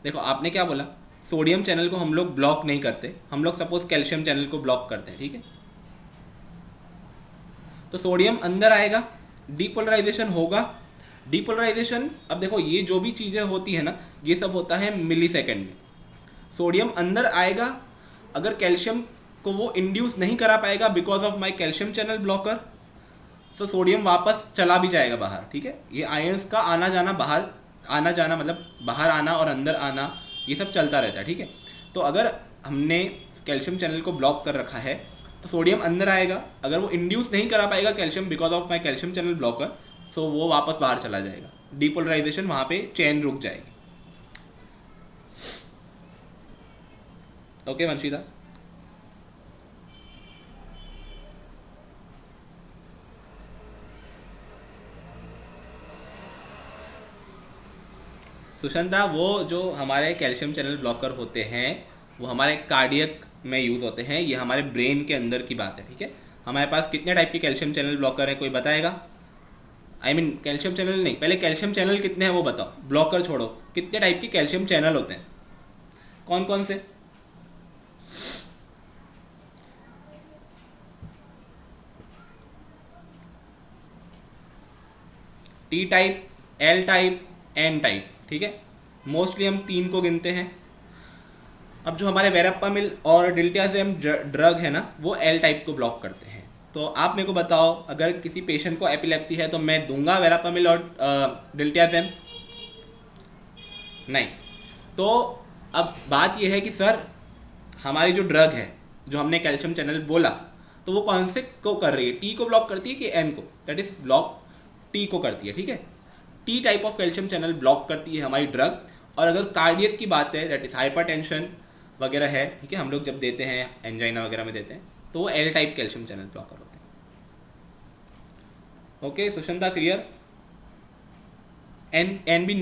[SPEAKER 1] देखो, आपने क्या बोला? सोडियम चैनल को हम लोग ब्लॉक नहीं करते, हम लोग सपोज कैल्शियम चैनल को ब्लॉक करते हैं, ठीक है। तो सोडियम अंदर आएगा, डीपोलराइजेशन होगा। डीपोलराइजेशन, अब देखो ये जो भी चीज़ें होती है ना, ये सब होता है मिली सेकेंड में। सोडियम अंदर आएगा, अगर कैल्शियम को वो इंड्यूस नहीं करा पाएगा because of my calcium channel blocker, तो सोडियम वापस चला भी जाएगा बाहर, ठीक है। ये आयंस का आना जाना, बाहर आना जाना मतलब बाहर आना और अंदर आना, ये सब चलता रहता है, ठीक है। तो अगर हमने कैल्शियम चैनल को ब्लॉक कर रखा है तो सोडियम अंदर आएगा, अगर वो इंड्यूस नहीं करा पाएगा calcium because of my calcium channel blocker, so वो वापस बाहर चला जाएगा, डीपोलराइजेशन वहाँ पे चेन रुक जाएगी। ओके वंशिता। सुशांता, वो जो हमारे कैल्शियम चैनल ब्लॉकर होते हैं वो हमारे कार्डियक में यूज़ होते हैं, ये हमारे ब्रेन के अंदर की बात है, ठीक है। हमारे पास कितने टाइप के कैल्शियम चैनल ब्लॉकर है, कोई बताएगा? आई मीन कैल्शियम चैनल नहीं, पहले कैल्शियम चैनल कितने हैं वो बताओ, ब्लॉकर छोड़ो, कितने टाइप के कैल्शियम चैनल होते हैं, कौन कौन से? T type, L type, N type, ठीक है। मोस्टली हम 3 को गिनते हैं। अब जो हमारे वेरापामिल और डिल्टियाज़ेम ड्रग है ना, वो एल टाइप को ब्लॉक करते हैं। तो आप मेरे को बताओ, अगर किसी पेशेंट को एपिलेप्सी है तो मैं दूंगा वेरापामिल और डिल्टियाज़ेम? नहीं। तो अब बात यह है कि सर हमारी जो ड्रग है, जो हमने कैल्शियम चैनल बोला, तो वो कौन से को कर रही है, टी को ब्लॉक करती है कि एन को? दैट इज ब्लॉक टी को करती है, ठीक है। T type of calcium channel block करती है हमारी ड्रग। और अगर कार्डियक की बात है, दैट इज हाइपरटेंशन वगैरह है, ठीक है, हम लोग जब देते हैं एंजाइना वगैरह में देते हैं, तो वो L type calcium channel blocker होते हैं। Okay Sushanta, clear? एन भी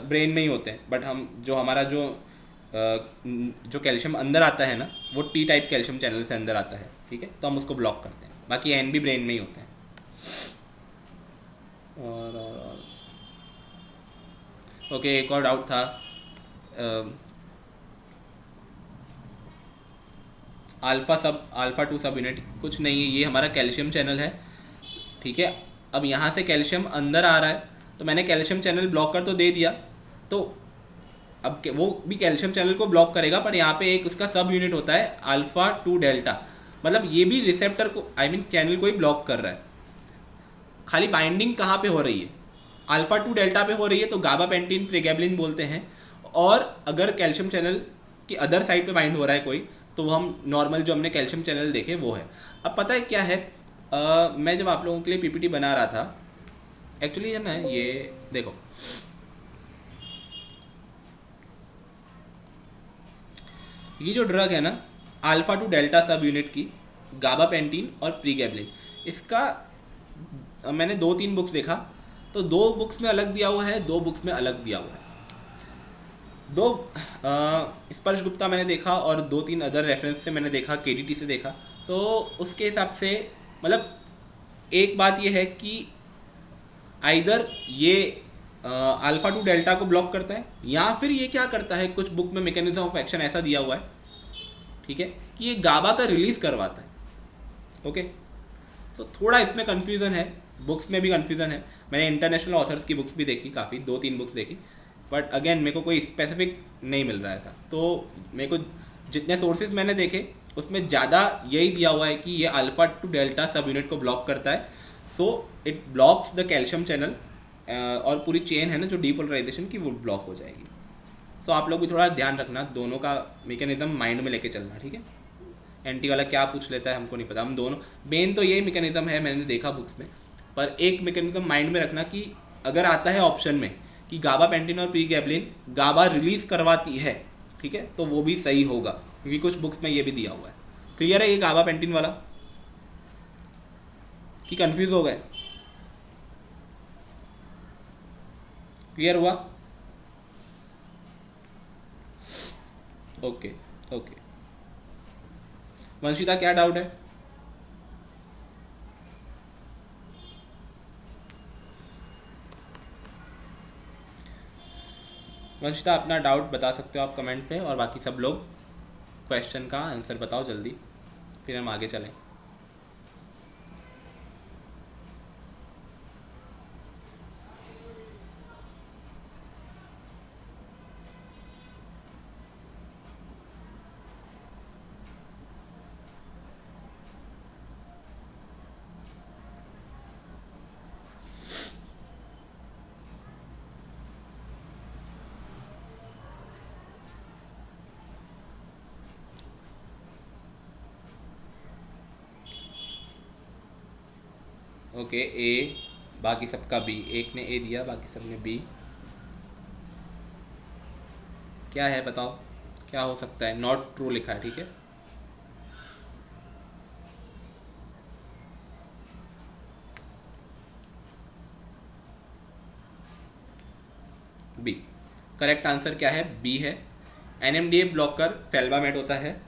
[SPEAKER 1] ब्रेन में ही होते हैं, बट हम जो हमारा जो कैल्शियम अंदर आता है ना, वो टी टाइप कैल्शियम चैनल से अंदर आता है, ठीक है, तो हम उसको ब्लॉक करते हैं। बाकी एन भी ब्रेन में ही होते हैं। और ओके, एक और डाउट था, अल्फ़ा 2 सब यूनिट कुछ नहीं है, ये हमारा कैल्शियम चैनल है, ठीक है। अब यहाँ से कैल्शियम अंदर आ रहा है, तो मैंने कैल्शियम चैनल ब्लॉकर तो दे दिया, तो अब वो भी कैल्शियम चैनल को ब्लॉक करेगा, पर यहाँ पे एक उसका सब यूनिट होता है अल्फ़ा 2 डेल्टा, मतलब ये भी रिसेप्टर को, आई मीन चैनल को ही ब्लॉक कर रहा है। खाली बाइंडिंग कहाँ पे हो रही है? अल्फ़ा 2 डेल्टा पे हो रही है, तो गाबापेंटिन प्रेगैबलिन बोलते हैं। और अगर कैल्शियम चैनल की अदर साइड पे बाइंड हो रहा है कोई, तो वो हम नॉर्मल जो हमने कैल्शियम चैनल देखे वो है। अब पता है क्या है, मैं जब आप लोगों के लिए पीपीटी बना रहा था, एक्चुअली है ना, ये देखो, ये जो ड्रग है ना, अल्फ़ा 2 डेल्टा सब यूनिट की, गाबापेंटिन और प्रीगैबलिन, इसका मैंने 2-3 बुक्स देखा, तो 2 बुक्स में अलग दिया हुआ है, 2 बुक्स में अलग दिया हुआ है। स्पर्श गुप्ता मैंने देखा और 2-3 अदर रेफरेंस से मैंने देखा, केडीटी से देखा, तो उसके हिसाब से मतलब एक बात ये है कि आइदर ये अल्फ़ा 2 डेल्टा को ब्लॉक करता है, या फिर ये क्या करता है, कुछ बुक में मैकेनिज्म ऑफ एक्शन ऐसा दिया हुआ है, ठीक है, कि ये गाबा का रिलीज़ करवाता है। ओके, तो थोड़ा इसमें कन्फ्यूज़न है, बुक्स में भी कन्फ्यूज़न है। मैंने इंटरनेशनल ऑथर्स की बुक्स भी देखी, काफ़ी 2-3 बुक्स देखी, बट अगेन मेरे को कोई स्पेसिफिक नहीं मिल रहा है ऐसा। तो मेरे को जितने सोर्सेज मैंने देखे उसमें ज़्यादा यही दिया हुआ है कि ये अल्फ़ा 2 डेल्टा सब यूनिट को ब्लॉक करता है, so it blocks the calcium channel, और पूरी चेन है ना जो डीपोलराइजेशन की, वो ब्लॉक हो जाएगी। सो आप लोग भी थोड़ा ध्यान रखना, दोनों का मैकेनिज्म माइंड में लेके चलना, ठीक है। एंटी वाला क्या पूछ लेता है हमको नहीं पता, हम दोनों मेन तो यही मैकेनिज्म है, मैंने देखा बुक्स में, पर एक मैकेनिज्म माइंड में रखना कि अगर आता है ऑप्शन में कि गाबापेंटिन और प्रीगैबलिन गाबा रिलीज करवाती है, ठीक है, तो वो भी सही होगा, क्योंकि कुछ बुक्स में ये भी दिया हुआ है। क्लियर है ये गाबापेंटिन वाला कि कंफ्यूज हो गए? क्लियर हुआ? ओके ओके, वंशिता क्या डाउट है? वंशिता अपना डाउट बता सकते हो आप कमेंट पे, और बाकी सब लोग क्वेश्चन का आंसर बताओ जल्दी, फिर हम आगे चलें। ओके, ए, बाकी सबका बी, एक ने ए दिया बाकी सब ने बी। क्या है बताओ, क्या हो सकता है? नॉट ट्रू लिखा है, ठीक है। बी करेक्ट आंसर क्या है? बी है। एनएमडीए ब्लॉकर फेल्बामेट होता है।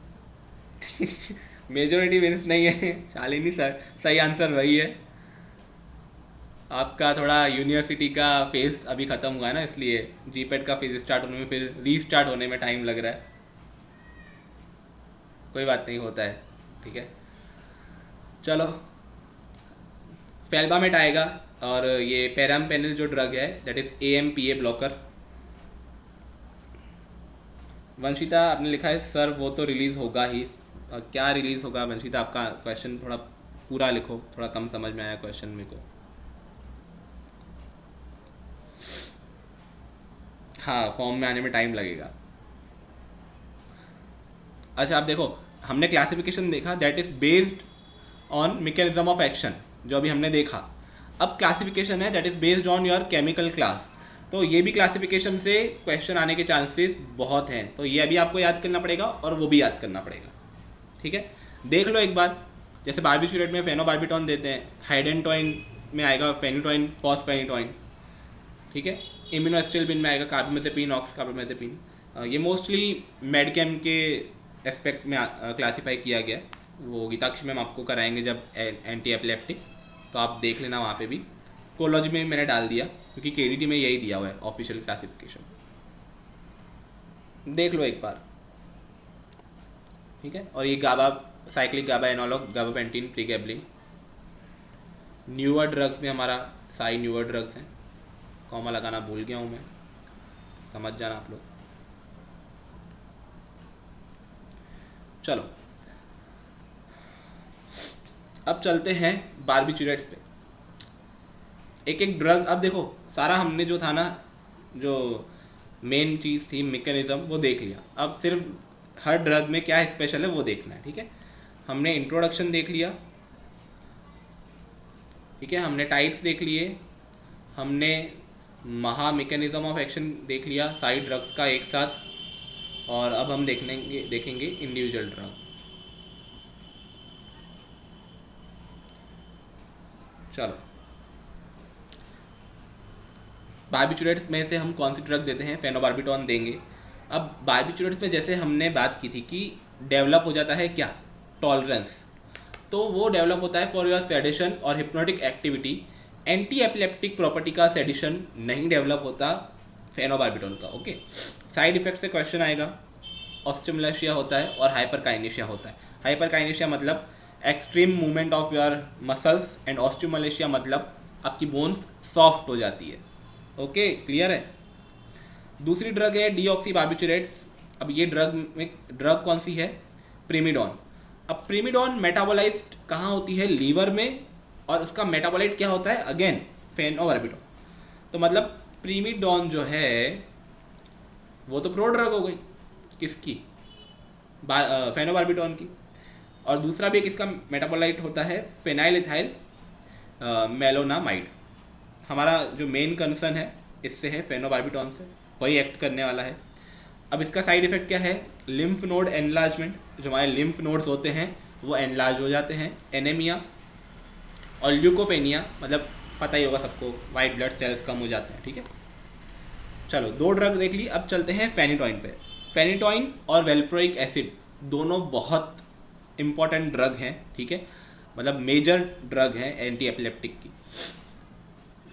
[SPEAKER 1] मेजोरिटी विंस नहीं है शालिनी सर, सही आंसर वही है। आपका थोड़ा यूनिवर्सिटी का फेज अभी ख़त्म हुआ है ना, इसलिए जीपेट का फेज स्टार्ट होने में, फिर रीस्टार्ट होने में टाइम लग रहा है। कोई बात नहीं, होता है, ठीक है। चलो, फेल्बामेट आएगा, और ये पेराम्पेनिल जो ड्रग है that is AMPA blocker. Vanshita आपने लिखा है सर वो तो रिलीज़ होगा ही। क्या रिलीज़ होगा वंशिता? आपका क्वेश्चन थोड़ा पूरा लिखो, थोड़ा कम समझ में आया क्वेश्चन मेरे को। हाँ, फॉर्म में आने में टाइम लगेगा। अच्छा, आप देखो, हमने क्लासिफिकेशन देखा that is based on mechanism of action, जो अभी हमने देखा। अब क्लासिफिकेशन है that is based on your chemical class. तो ये भी क्लासिफिकेशन से क्वेश्चन आने के चांसेस बहुत हैं, तो ये अभी आपको याद करना पड़ेगा और वो भी याद करना पड़ेगा, ठीक है। देख लो एक बार, जैसे बारबिचुरेट में फेनोबार्बिटॉन देते हैं, हाइडेंटोइन में आएगा फेनिटोइन, फॉस्फेनिटोइन, ठीक है। इम्यूनोस्टिलबिन में आएगा कार्बामेज़ेपिन, ऑक्स कार्बामेज़ेपिन। ये मोस्टली मेडकेम के एस्पेक्ट में क्लासीफाई किया गया। वो गीताक्षी मैम आपको कराएंगे जब एंटी एपिलेप्टिक, तो आप देख लेना वहाँ पे भी। कोलॉजी में मैंने डाल दिया क्योंकि केडीटी में यही दिया हुआ है ऑफिशियल क्लासिफिकेशन, देख लो एक बार, ठीक है। और ये गाबा, साइक्लिक गाबा एनोलॉग, गाबापेंटीन, प्रीगैबलिन। न्यूअर ड्रग्स में हमारा साई न्यूअर ड्रग्स हैं। कॉमा लगाना भूल गया हूँ मैं, समझ जाना आप लोग। चलो, अब चलते हैं बारबिचुरेट्स पे। एक एक ड्रग, अब देखो सारा हमने जो था ना, जो मेन चीज़ थी मैकेनिज्म, वो देख लिया। अब सिर्फ हर ड्रग में क्या स्पेशल है वो देखना है, ठीक है। हमने इंट्रोडक्शन देख लिया, ठीक है। हमने टाइप्स देख लिए, हमने महा मैकेनिज्म ऑफ एक्शन देख लिया सारी ड्रग्स का एक साथ, और अब हम देखेंगे इंडिविजुअल ड्रग। चलो, बारबिचुरेट्स में से हम कौन सी ड्रग देते हैं? फेनोबार्बिटॉन देंगे। अब बारबिचुरेट्स में जैसे हमने बात की थी कि डेवलप हो जाता है क्या? टॉलरेंस। तो वो डेवलप होता है फॉर योर सेडिशन और hypnotic activity. Anti epileptic property का सेडिशन नहीं डेवलप होता फेनोबार्बिटॉन का, ओके। साइड इफेक्ट से क्वेश्चन आएगा। ऑस्टिमुलेशिया होता है और हाइपरकाइनेशिया होता है। हाइपरकाइनेशिया मतलब extreme movement of your muscles, and osteomalacia मतलब आपकी बोन्स सॉफ्ट हो जाती है, ओके, क्लियर है। दूसरी ड्रग है डीऑक्सी बारबिचुरेट्स। अब ये ड्रग कौन सी है? प्रीमिडॉन। अब प्रीमिडॉन मेटाबोलाइज्ड कहाँ होती है? लीवर में, और उसका मेटाबोलाइट क्या होता है? अगेन फेनोबार्बिटॉन। तो मतलब प्रीमिडॉन जो है वो तो प्रो ड्रग हो गई, किसकी? फेनोबार्बिटॉन की। और दूसरा भी किसका मेटाबोलाइट होता है? Phenyl ethyl malonamide. हमारा जो मेन कंसर्न है इससे है, फेनोबार्बिटॉन से, वही एक्ट करने वाला है। अब इसका साइड इफेक्ट क्या है? लिम्फ नोड एनलार्जमेंट, जो हमारे लिम्फ नोड्स होते हैं वो एनलार्ज हो जाते हैं। एनीमिया और ल्यूकोपेनिया, मतलब पता ही होगा सबको, वाइट ब्लड सेल्स कम हो जाते हैं, ठीक है। चलो, दो ड्रग देख ली, अब चलते हैं फेनिटॉइन पे। फेनिटॉइन और वेल्प्रोइक एसिड दोनों बहुत इंपॉर्टेंट ड्रग हैं, ठीक है, मतलब मेजर ड्रग हैं एंटी एपिलेप्टिक की।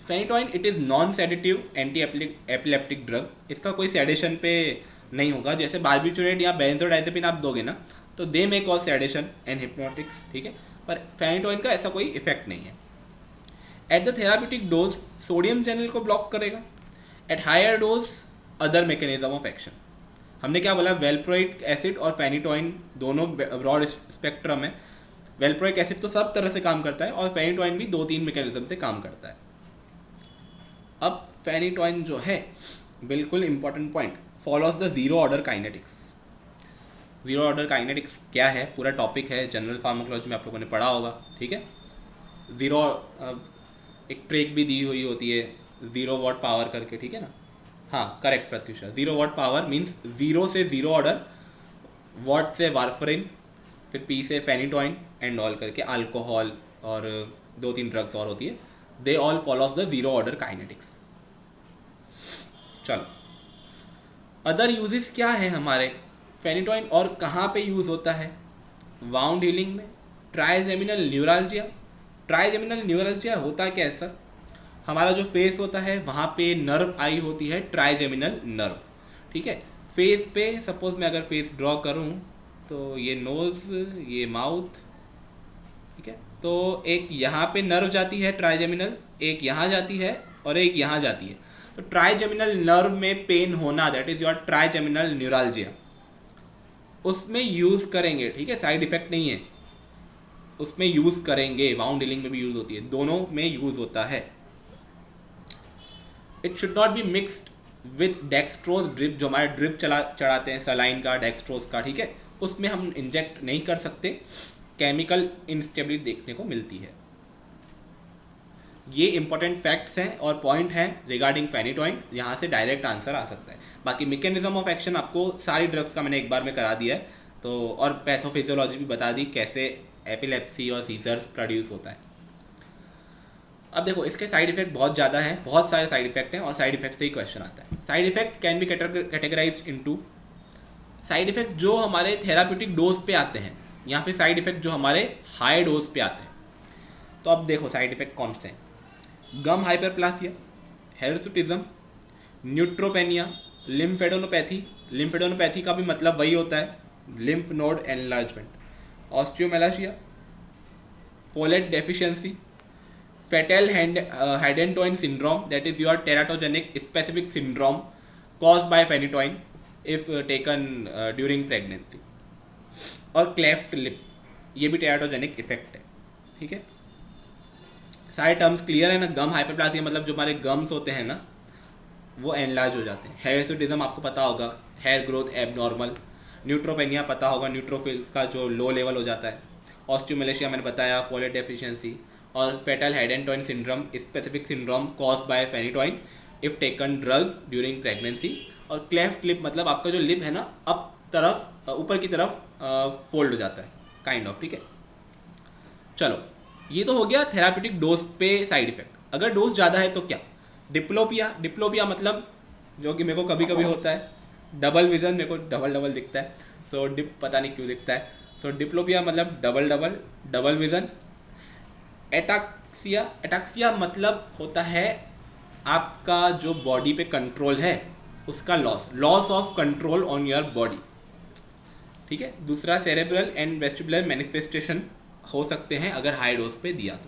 [SPEAKER 1] Phenytoin it is non sedative anti epileptic drug, इसका कोई सेडेशन पे नहीं होगा। जैसे बार्बिटूरेट या बेंजोडाइजेपिन आप दोगे ना तो they may cause sedation and hypnotics, ठीक है, पर फेनिटोइन का ऐसा कोई इफेक्ट नहीं है। At the therapeutic dose sodium channel को ब्लॉक करेगा, at higher dose other mechanism of action. हमने क्या बोला, वेल्प्रोइक एसिड और फेनिटोइन दोनों ब्रॉड स्पेक्ट्रम है। वेल्प्रोइक एसिड तो सब तरह से काम करता है और फेनिटोइन भी 2-3 मैकेनिज्म से काम करता है। अब फेनिटोइन जो है, बिल्कुल important point, follows the zero order kinetics. Zero order kinetics क्या है, पूरा टॉपिक है, जनरल फार्माकोलॉजी में आप लोगों ने पढ़ा होगा, ठीक है। ज़ीरो एक ट्रिक भी दी हुई होती है, 0 वॉट पावर करके, ठीक है ना। हाँ correct Pratyusha, 0 what power means 0 से जीरो ऑर्डर, वॉट से वारफरिन, फिर पी से फेनिटोइन एंड ऑल करके अल्कोहल और 2-3 ड्रग्स और होती है, they all follows the zero order kinetics. चलो अदर यूजेस क्या है हमारे फेनिटोइन और कहाँ पे यूज़ होता है? वाउंड हीलिंग में, ट्राइजेमिनल न्यूरल्जिया। ट्राइजेमिनल न्यूरल्जिया होता क्या है सर? हमारा जो फेस होता है वहाँ पे नर्व आई होती है, ट्राइजेमिनल नर्व, ठीक है। फेस पे सपोज मैं अगर फेस ड्रॉ करूँ तो ये नोज़, ये माउथ, ठीक है, तो एक यहाँ पे नर्व जाती है ट्राइजेमिनल, एक यहाँ जाती है और एक यहाँ जाती है। तो ट्राइजेमिनल नर्व में पेन होना, that is your trigeminal neuralgia, उसमें यूज़ करेंगे, ठीक है, साइड इफेक्ट नहीं है, उसमें यूज़ करेंगे। वाउंड हीलिंग में भी यूज़ होती है, दोनों में यूज़ होता है। It should not be mixed with dextrose drip, जो हमारे ड्रिप चढ़ाते हैं सलाइन का, डेक्सट्रोज का, ठीक है, उसमें हम इंजेक्ट नहीं कर सकते, केमिकल इंस्टेबिलिटी देखने को मिलती है। ये इंपॉर्टेंट फैक्ट्स हैं और पॉइंट हैं रिगार्डिंग फेनिटोइन, यहाँ से डायरेक्ट आंसर आ सकता है। बाकी मैकेनिज्म ऑफ एक्शन आपको सारी ड्रग्स का मैंने एक बार में करा दिया है, तो और पैथोफिजियोलॉजी भी बता दी, कैसे एपिलेप्सी और सीजर्स प्रोड्यूस होता है। अब देखो इसके साइड इफेक्ट बहुत ज़्यादा हैं, बहुत सारे साइड इफेक्ट हैं और साइड इफेक्ट से ही क्वेश्चन आता है। Side effect can be categorised into side effect जो हमारे थेराप्यूटिक डोज पे आते हैं, या फिर साइड इफेक्ट जो हमारे हाई डोज पे आते हैं। तो अब देखो साइड इफेक्ट कौन से हैं? Gum hyperplasia, hirsutism, neutropenia, lymphadenopathy. Lymphadenopathy का भी मतलब वही होता है, lymph node enlargement, osteomalacia, folate deficiency, fetal hydantoin syndrome, that is your teratogenic specific syndrome cause by phenytoin if taken during pregnancy, और क्लेफ्ट लिप, ये भी टेराटोजेनिक इफेक्ट है, ठीक है। सारे टर्म्स क्लियर है ना? गम हाइपरप्लासिया मतलब जो हमारे गम्स होते हैं ना वो एनलार्ज हो जाते हैं। हिर्सुटिज्म आपको पता होगा, हेयर ग्रोथ एबनॉर्मल। न्यूट्रोपेनिया पता होगा, न्यूट्रोफिल्स का जो लो लेवल हो जाता है। ऑस्टियोमेलेशिया मैंने बताया, फोलेट डेफिशिएंसी, और fetal hydantoin syndrome specific syndrome cause by phenytoin if taken drug during pregnancy. और क्लेफ्ट लिप मतलब आपका जो लिप है ना अप तरफ, ऊपर की तरफ फोल्ड हो जाता है, काइंड ऑफ, ठीक है। चलो ये तो हो गया थेराप्यूटिक डोज पे साइड इफेक्ट। अगर डोज ज़्यादा है तो क्या? डिप्लोपिया। डिप्लोपिया मतलब जो कि मेरे को कभी कभी होता है, डबल विजन, मेरे को डबल दिखता है, सो डिप पता नहीं क्यों दिखता है, सो डिप्लोपिया मतलब डबल विजन। एटाक्सिया, एटाक्सिया मतलब होता है आपका जो बॉडी पे कंट्रोल है उसका loss of control on your body, ठीक है। दूसरा सेरेब्रल एंड वेस्टिबुलर मैनिफेस्टेशन हो सकते हैं अगर हाई डोज पे दिया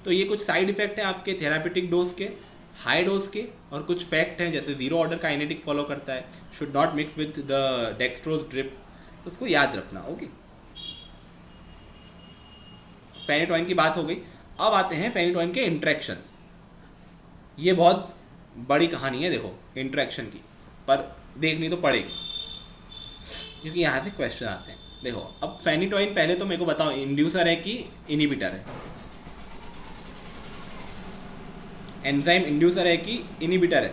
[SPEAKER 1] तो ये कुछ साइड इफेक्ट हैं आपके थेराप्यूटिक डोज के, हाई डोज के, और कुछ फैक्ट हैं जैसे जीरो ऑर्डर काइनेटिक फॉलो करता है, should not mix with the dextrose drip, उसको याद रखना, ओके। फेनिटोइन की बात हो गई, अब आते हैं फेनिटोइन के इंट्रैक्शन। ये बहुत बड़ी कहानी है देखो इंट्रैक्शन की, पर देखनी तो पड़ेगी क्योंकि यहाँ से क्वेश्चन आते हैं। देखो अब फेनिटोइन पहले तो मेरे को बताओ इंड्यूसर है कि इनहिबिटर है? एंजाइम इंड्यूसर है कि इनहिबिटर है?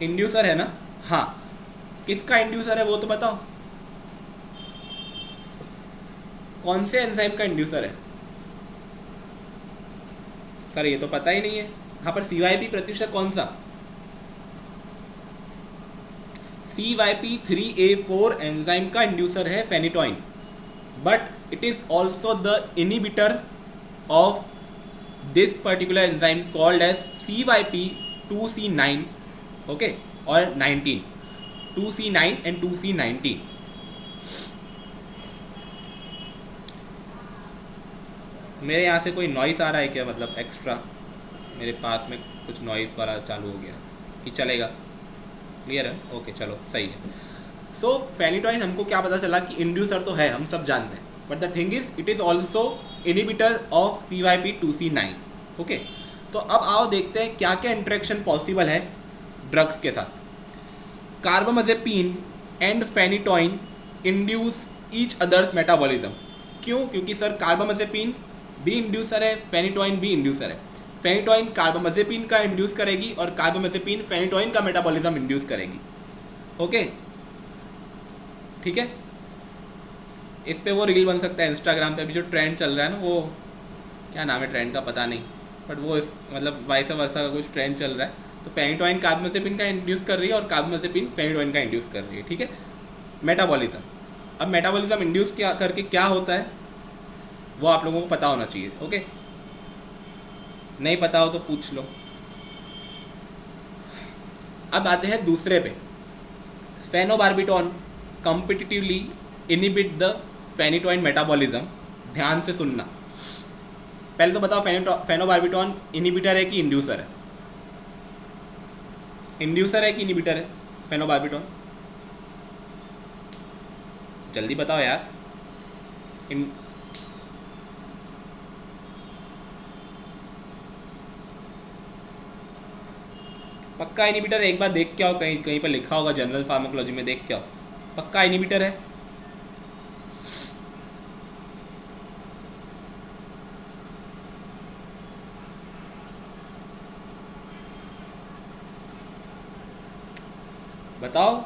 [SPEAKER 1] इंड्यूसर है ना? हाँ, किसका इंड्यूसर है वो तो बताओ, कौन से एंजाइम का इंड्यूसर है? सर ये तो पता ही नहीं है। यहाँ पर CYP प्रतिशत कौन सा? CYP3A4 एंजाइम का इंड्यूसर है phenytoin, but it is also the inhibitor of this particular enzyme called as CYP2C9, okay, or 19, 2C9 and 2C19. मेरे यहाँ से कोई नॉइस आ रहा है क्या, मतलब एक्स्ट्रा मेरे पास में कुछ नॉइस वाला चालू हो गया कि चलेगा? क्लियर है? ओके चलो सही है। सो फेनिटोइन हमको क्या पता चला कि इंड्यूसर तो है, हम सब जानते हैं, but the thing is it is also inhibitor of CYP2C9, okay. तो अब आओ देखते हैं क्या क्या इंटरेक्शन पॉसिबल है ड्रग्स के साथ। Carbamazepine and phenytoin induce each others metabolism. क्यों? क्योंकि सर कार्बामाजेपिन भी इंड्यूसर है, फेनिटोइन भी इंड्यूसर है। फेनिटोइन कार्बामाजेपिन का इंड्यूस करेगी और कार्बामाजेपिन फेनिटोइन का मेटाबॉलिज्म इंड्यूस करेगी, ओके ठीक है। इस पे वो रील बन सकता है इंस्टाग्राम पे, अभी जो ट्रेंड चल रहा है ना, वो क्या नाम है ट्रेंड का पता नहीं, बट वो इस मतलब वाइस वर्सा का कुछ ट्रेंड चल रहा है। तो फेनिटोइन कार्बामाजेपिन का इंड्यूस कर रही है और कार्बामाजेपिन फेनिटोइन का इंड्यूस कर रही है, ठीक है। मेटाबॉलिज्म, अब मेटाबॉलिज्म इंड्यूस क्या करके क्या होता है वो आप लोगों को पता होना चाहिए, ओके। नहीं पता हो तो पूछ लो। अब आते हैं दूसरे पे, phenobarbitone competitively inhibit the phenytoin metabolism. ध्यान से सुनना, पहले तो बताओ फेनोबार्बिटॉन इनिबिटर है कि इंड्यूसर है? इंड्यूसर है कि इनिबिटर है फेनोबार्बिटॉन? जल्दी बताओ यार। पक्का इनिबिटर है? एक बार देख के आओ, कहीं कहीं पर लिखा होगा जनरल फार्माकोलॉजी में, देख के आओ। पक्का इनिबिटर है? बताओ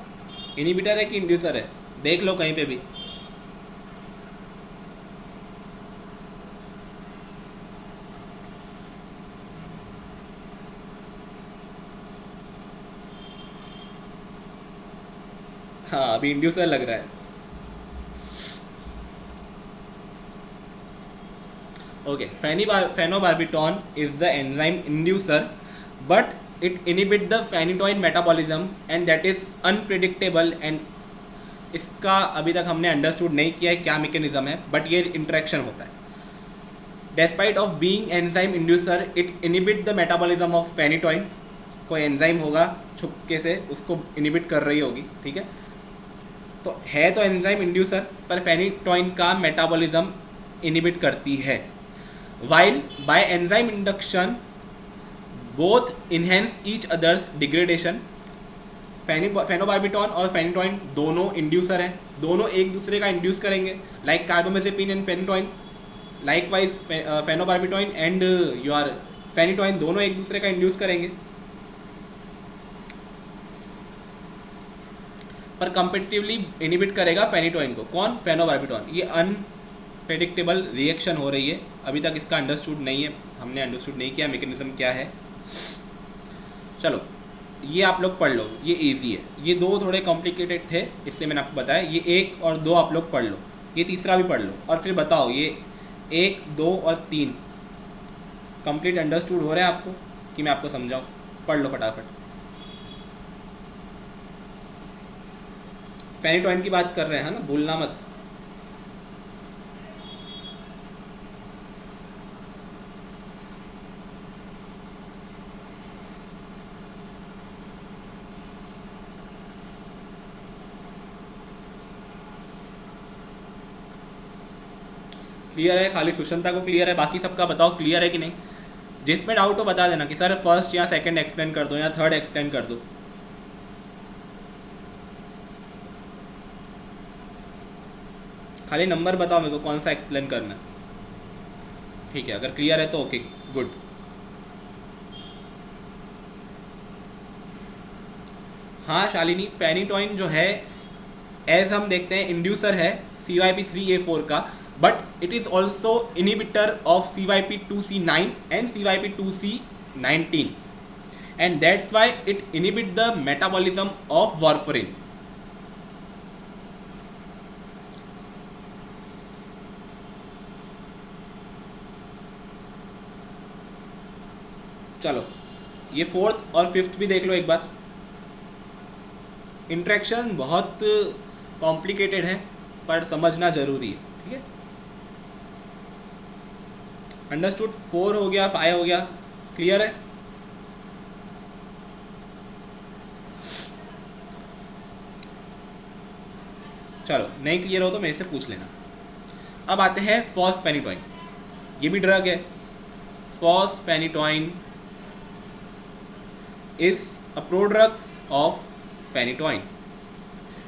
[SPEAKER 1] इनिबिटर है कि इंड्यूसर है? देख लो कहीं पे भी। हाँ अभी इंड्यूसर लग रहा है, okay. Phenobarbitone is the enzyme inducer but it inhibit the phenytoin metabolism and that is unpredictable. And इसका अभी तक हमने अंडरस्टूड नहीं किया है क्या मैकेनिज्म है, बट ये इंटरेक्शन होता है। Despite of being enzyme inducer it inhibit the metabolism of phenytoin. कोई एंजाइम होगा छुपके से उसको इनिबिट कर रही होगी, ठीक है। तो है तो एंजाइम इंड्यूसर, पर फेनिटोइन का मेटाबॉलिज्म इनिबिट करती है। While by enzyme induction both enhance each other's degradation. Phenobarbitone और फेनिटोइन दोनों इंड्यूसर हैं, दोनों एक दूसरे का इंड्यूस करेंगे, like carbamazepine and phenytoin. Likewise phenobarbitone and your phenytoin दोनों एक दूसरे का इंड्यूस करेंगे, पर कंपेटिटिवली इनिबिट करेगा फेनिटोइन को। कौन? फेनोबार्बिटॉन। ये अनप्रेडिक्टेबल रिएक्शन हो रही है, अभी तक इसका अंडरस्टूड नहीं है, हमने अंडरस्टूड नहीं किया मैकेनिज्म क्या है। चलो ये आप लोग पढ़ लो, ये इजी है। ये दो थोड़े कॉम्प्लिकेटेड थे इसलिए मैंने आपको बताया, ये एक और दो आप लोग पढ़ लो, ये तीसरा भी पढ़ लो, और फिर बताओ ये 1, 2 और 3 कंप्लीट अंडरस्टूड हो रहा है आपको कि मैं आपको समझाऊँ? पढ़ लो फटाफट। फेनिटोइन की बात कर रहे हैं ना, भूलना मत। क्लियर है? खाली सुशांता को क्लियर है, बाकी सबका बताओ क्लियर है कि नहीं। जिसमें डाउट हो बता देना कि सर फर्स्ट या सेकंड एक्सप्लेन कर दो या थर्ड एक्सप्लेन कर दो। खाली नंबर बताओ मेरे को कौन सा एक्सप्लेन करना है, ठीक है। अगर क्लियर है तो ओके गुड। हाँ शालिनी, फेनिटोइन जो है एज हम देखते हैं इंड्यूसर है CYP3A4 का, but it is also inhibitor of CYP2C9 and CYP2C19 and that's why it inhibit the metabolism of warfarin. चलो ये फोर्थ और फिफ्थ भी देख लो एक बार। इंट्रैक्शन बहुत कॉम्प्लिकेटेड है पर समझना ज़रूरी है, ठीक है। अंडरस्टूड। 4 हो गया, 5 हो गया, क्लियर है। चलो नहीं क्लियर हो तो मेरे से पूछ लेना। अब आते हैं फॉस्फेनिटोइन। ये भी ड्रग है। Fosphenytoin is a prodrug of phenytoin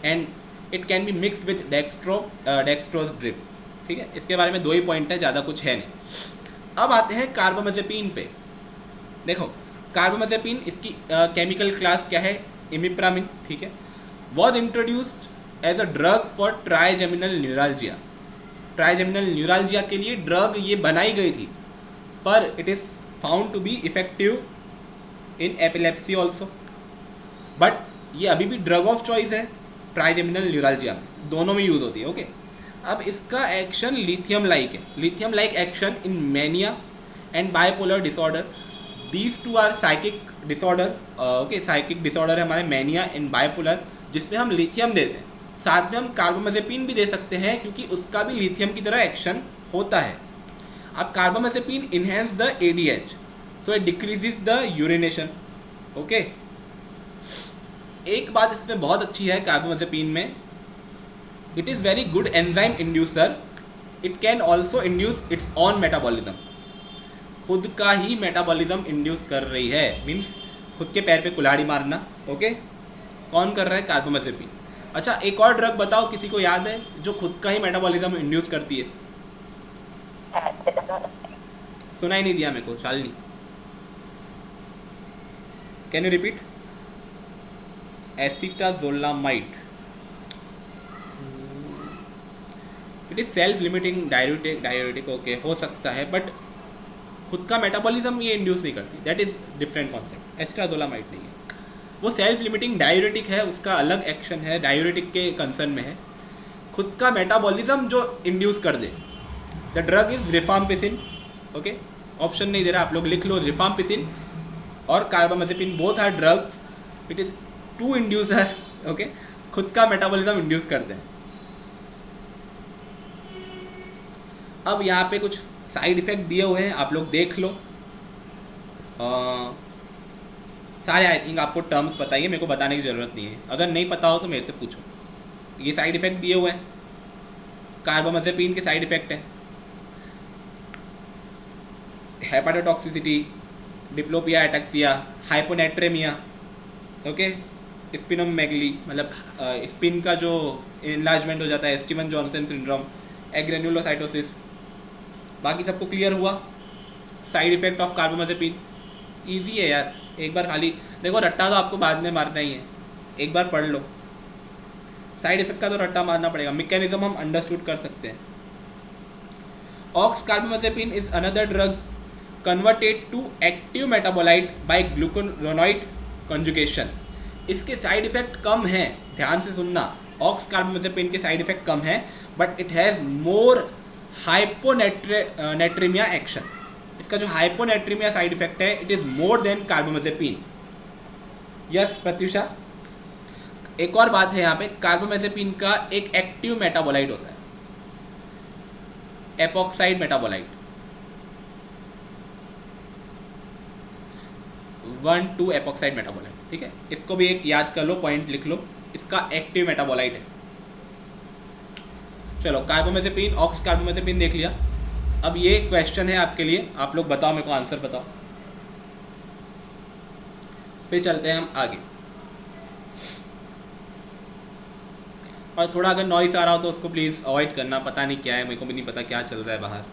[SPEAKER 1] and it can be mix with dextrose drip, ठीक है। इसके बारे में 2 ही पॉइंट है, ज़्यादा कुछ है नहीं। अब आते हैं कार्बामेजेपिन पे। देखो कार्बामेजेपिन, इसकी केमिकल क्लास क्या है, इमिप्रामिन, ठीक है। Was introduced as a drug for trigeminal neuralgia. Trigeminal neuralgia के लिए ड्रग ये बनाई गई थी, पर it is found to be effective in epilepsy also. But ये अभी भी ड्रग ऑफ चॉइस है ट्राइजेमिनल न्यूरालजिया में, दोनों में यूज़ होती है, ओके। अब इसका एक्शन लिथियम लाइक है, lithium like action in mania and bipolar disorder. These two are psychic disorder, okay. Psychic disorder है हमारे मैनिया एंड बाइपोलर, जिसमें हम लिथियम देते हैं। साथ में हम कार्बामेजेपिन भी दे सकते हैं क्योंकि उसका भी लिथियम की तरह एक्शन होता है। अब carbamazepine enhance the ADH, so it decreases the urination, okay. एक बात इसमें बहुत अच्छी है कार्बामेजेपिन में, it is very good enzyme inducer. It can also induce its own metabolism. खुद का ही मेटाबॉलिज्म इंड्यूस कर रही है, मीन्स खुद के पैर पे कुल्हाड़ी मारना, ओके। कौन कर रहा है, कार्बामेजेपिन। अच्छा एक और ड्रग बताओ, किसी को याद है जो खुद का ही मेटाबॉलिज्म इंड्यूस करती है? सुना ही नहीं दिया मेरे को, Shalini can you repeat? Acetazolamide. It is self limiting diuretic, okay, हो सकता है, बट खुद का मेटाबॉलिज्म ये इंड्यूस नहीं करती, that is different concept. Acetazolamide नहीं है, वो सेल्फ लिमिटिंग डाययूरेटिक है, उसका अलग एक्शन है, डाययूरेटिक के कंसर्न में है। खुद का मेटाबॉलिज्म जो इंड्यूस कर दे, the drug is rifampicin, okay. Option नहीं दे रहा, आप लोग लिख लो, रिफाम्पिसिन और carbamazepine both are drugs. It is two inducer, okay, खुद का मेटाबॉलिज्म इंड्यूस करते हैं। अब यहाँ पे कुछ साइड इफेक्ट दिए हुए हैं, आप लोग देख लो। सारे आई थिंक आपको टर्म्स बताइए, मेरे को बताने की ज़रूरत नहीं है, अगर नहीं पता हो तो मेरे से पूछो। ये साइड इफेक्ट दिए हुए हैं, कार्बामेजेपिन के साइड इफेक्ट है हेपाटोटॉक्सिसिटी, डिप्लोपिया एटैक्सिया, हाइपोनेट्रेमिया, ओके, स्पिनोमेगली, मतलब स्पिन का जो इनलार्जमेंट हो जाता है, स्टीवन जॉनसन सिंड्रोम, एग्रेन्युलोसाइटोसिस। बाकी सबको क्लियर हुआ? साइड इफेक्ट ऑफ कार्बामेजेपिन इजी है यार, एक बार खाली देखो, रट्टा तो आपको बाद में मारना ही है, एक बार पढ़ लो। साइड इफेक्ट का तो रट्टा मारना पड़ेगा, मैकेनिज्म हम अंडरस्टूड कर सकते हैं। Oxcarbazepine is another drug converted to active metabolite by glucuronide conjugation. इसके साइड इफेक्ट कम हैं, ध्यान से सुनना। ऑक्स कार्बामेजेपिन के साइड इफेक्ट कम है, but it has more hyponatremia action. इसका जो हाइपोनेट्रीमिया साइड इफेक्ट है, it is more than carbamazepine. Yes Pratyusha. एक और बात है यहाँ पे, कार्बामेजेपिन का एक एक्टिव मेटाबोलाइट होता है, एपॉक्साइड मेटाबोलाइट, 1,2 एपॉक्साइड मेटाबोलाइट, ठीक है। इसको भी एक याद कर लो, पॉइंट लिख लो, इसका एक्टिव मेटाबोलाइट है। चलो कार्बामेजेपिन, ऑक्स कार्बामेजेपिन देख लिया। अब ये क्वेश्चन है आपके लिए, आप लोग बताओ, मेरे को आंसर बताओ, फिर चलते हैं हम आगे। और थोड़ा अगर नॉइस आ रहा हो तो उसको प्लीज़ अवॉइड करना, पता नहीं क्या है, मेरे को भी नहीं पता क्या चल रहा है बाहर।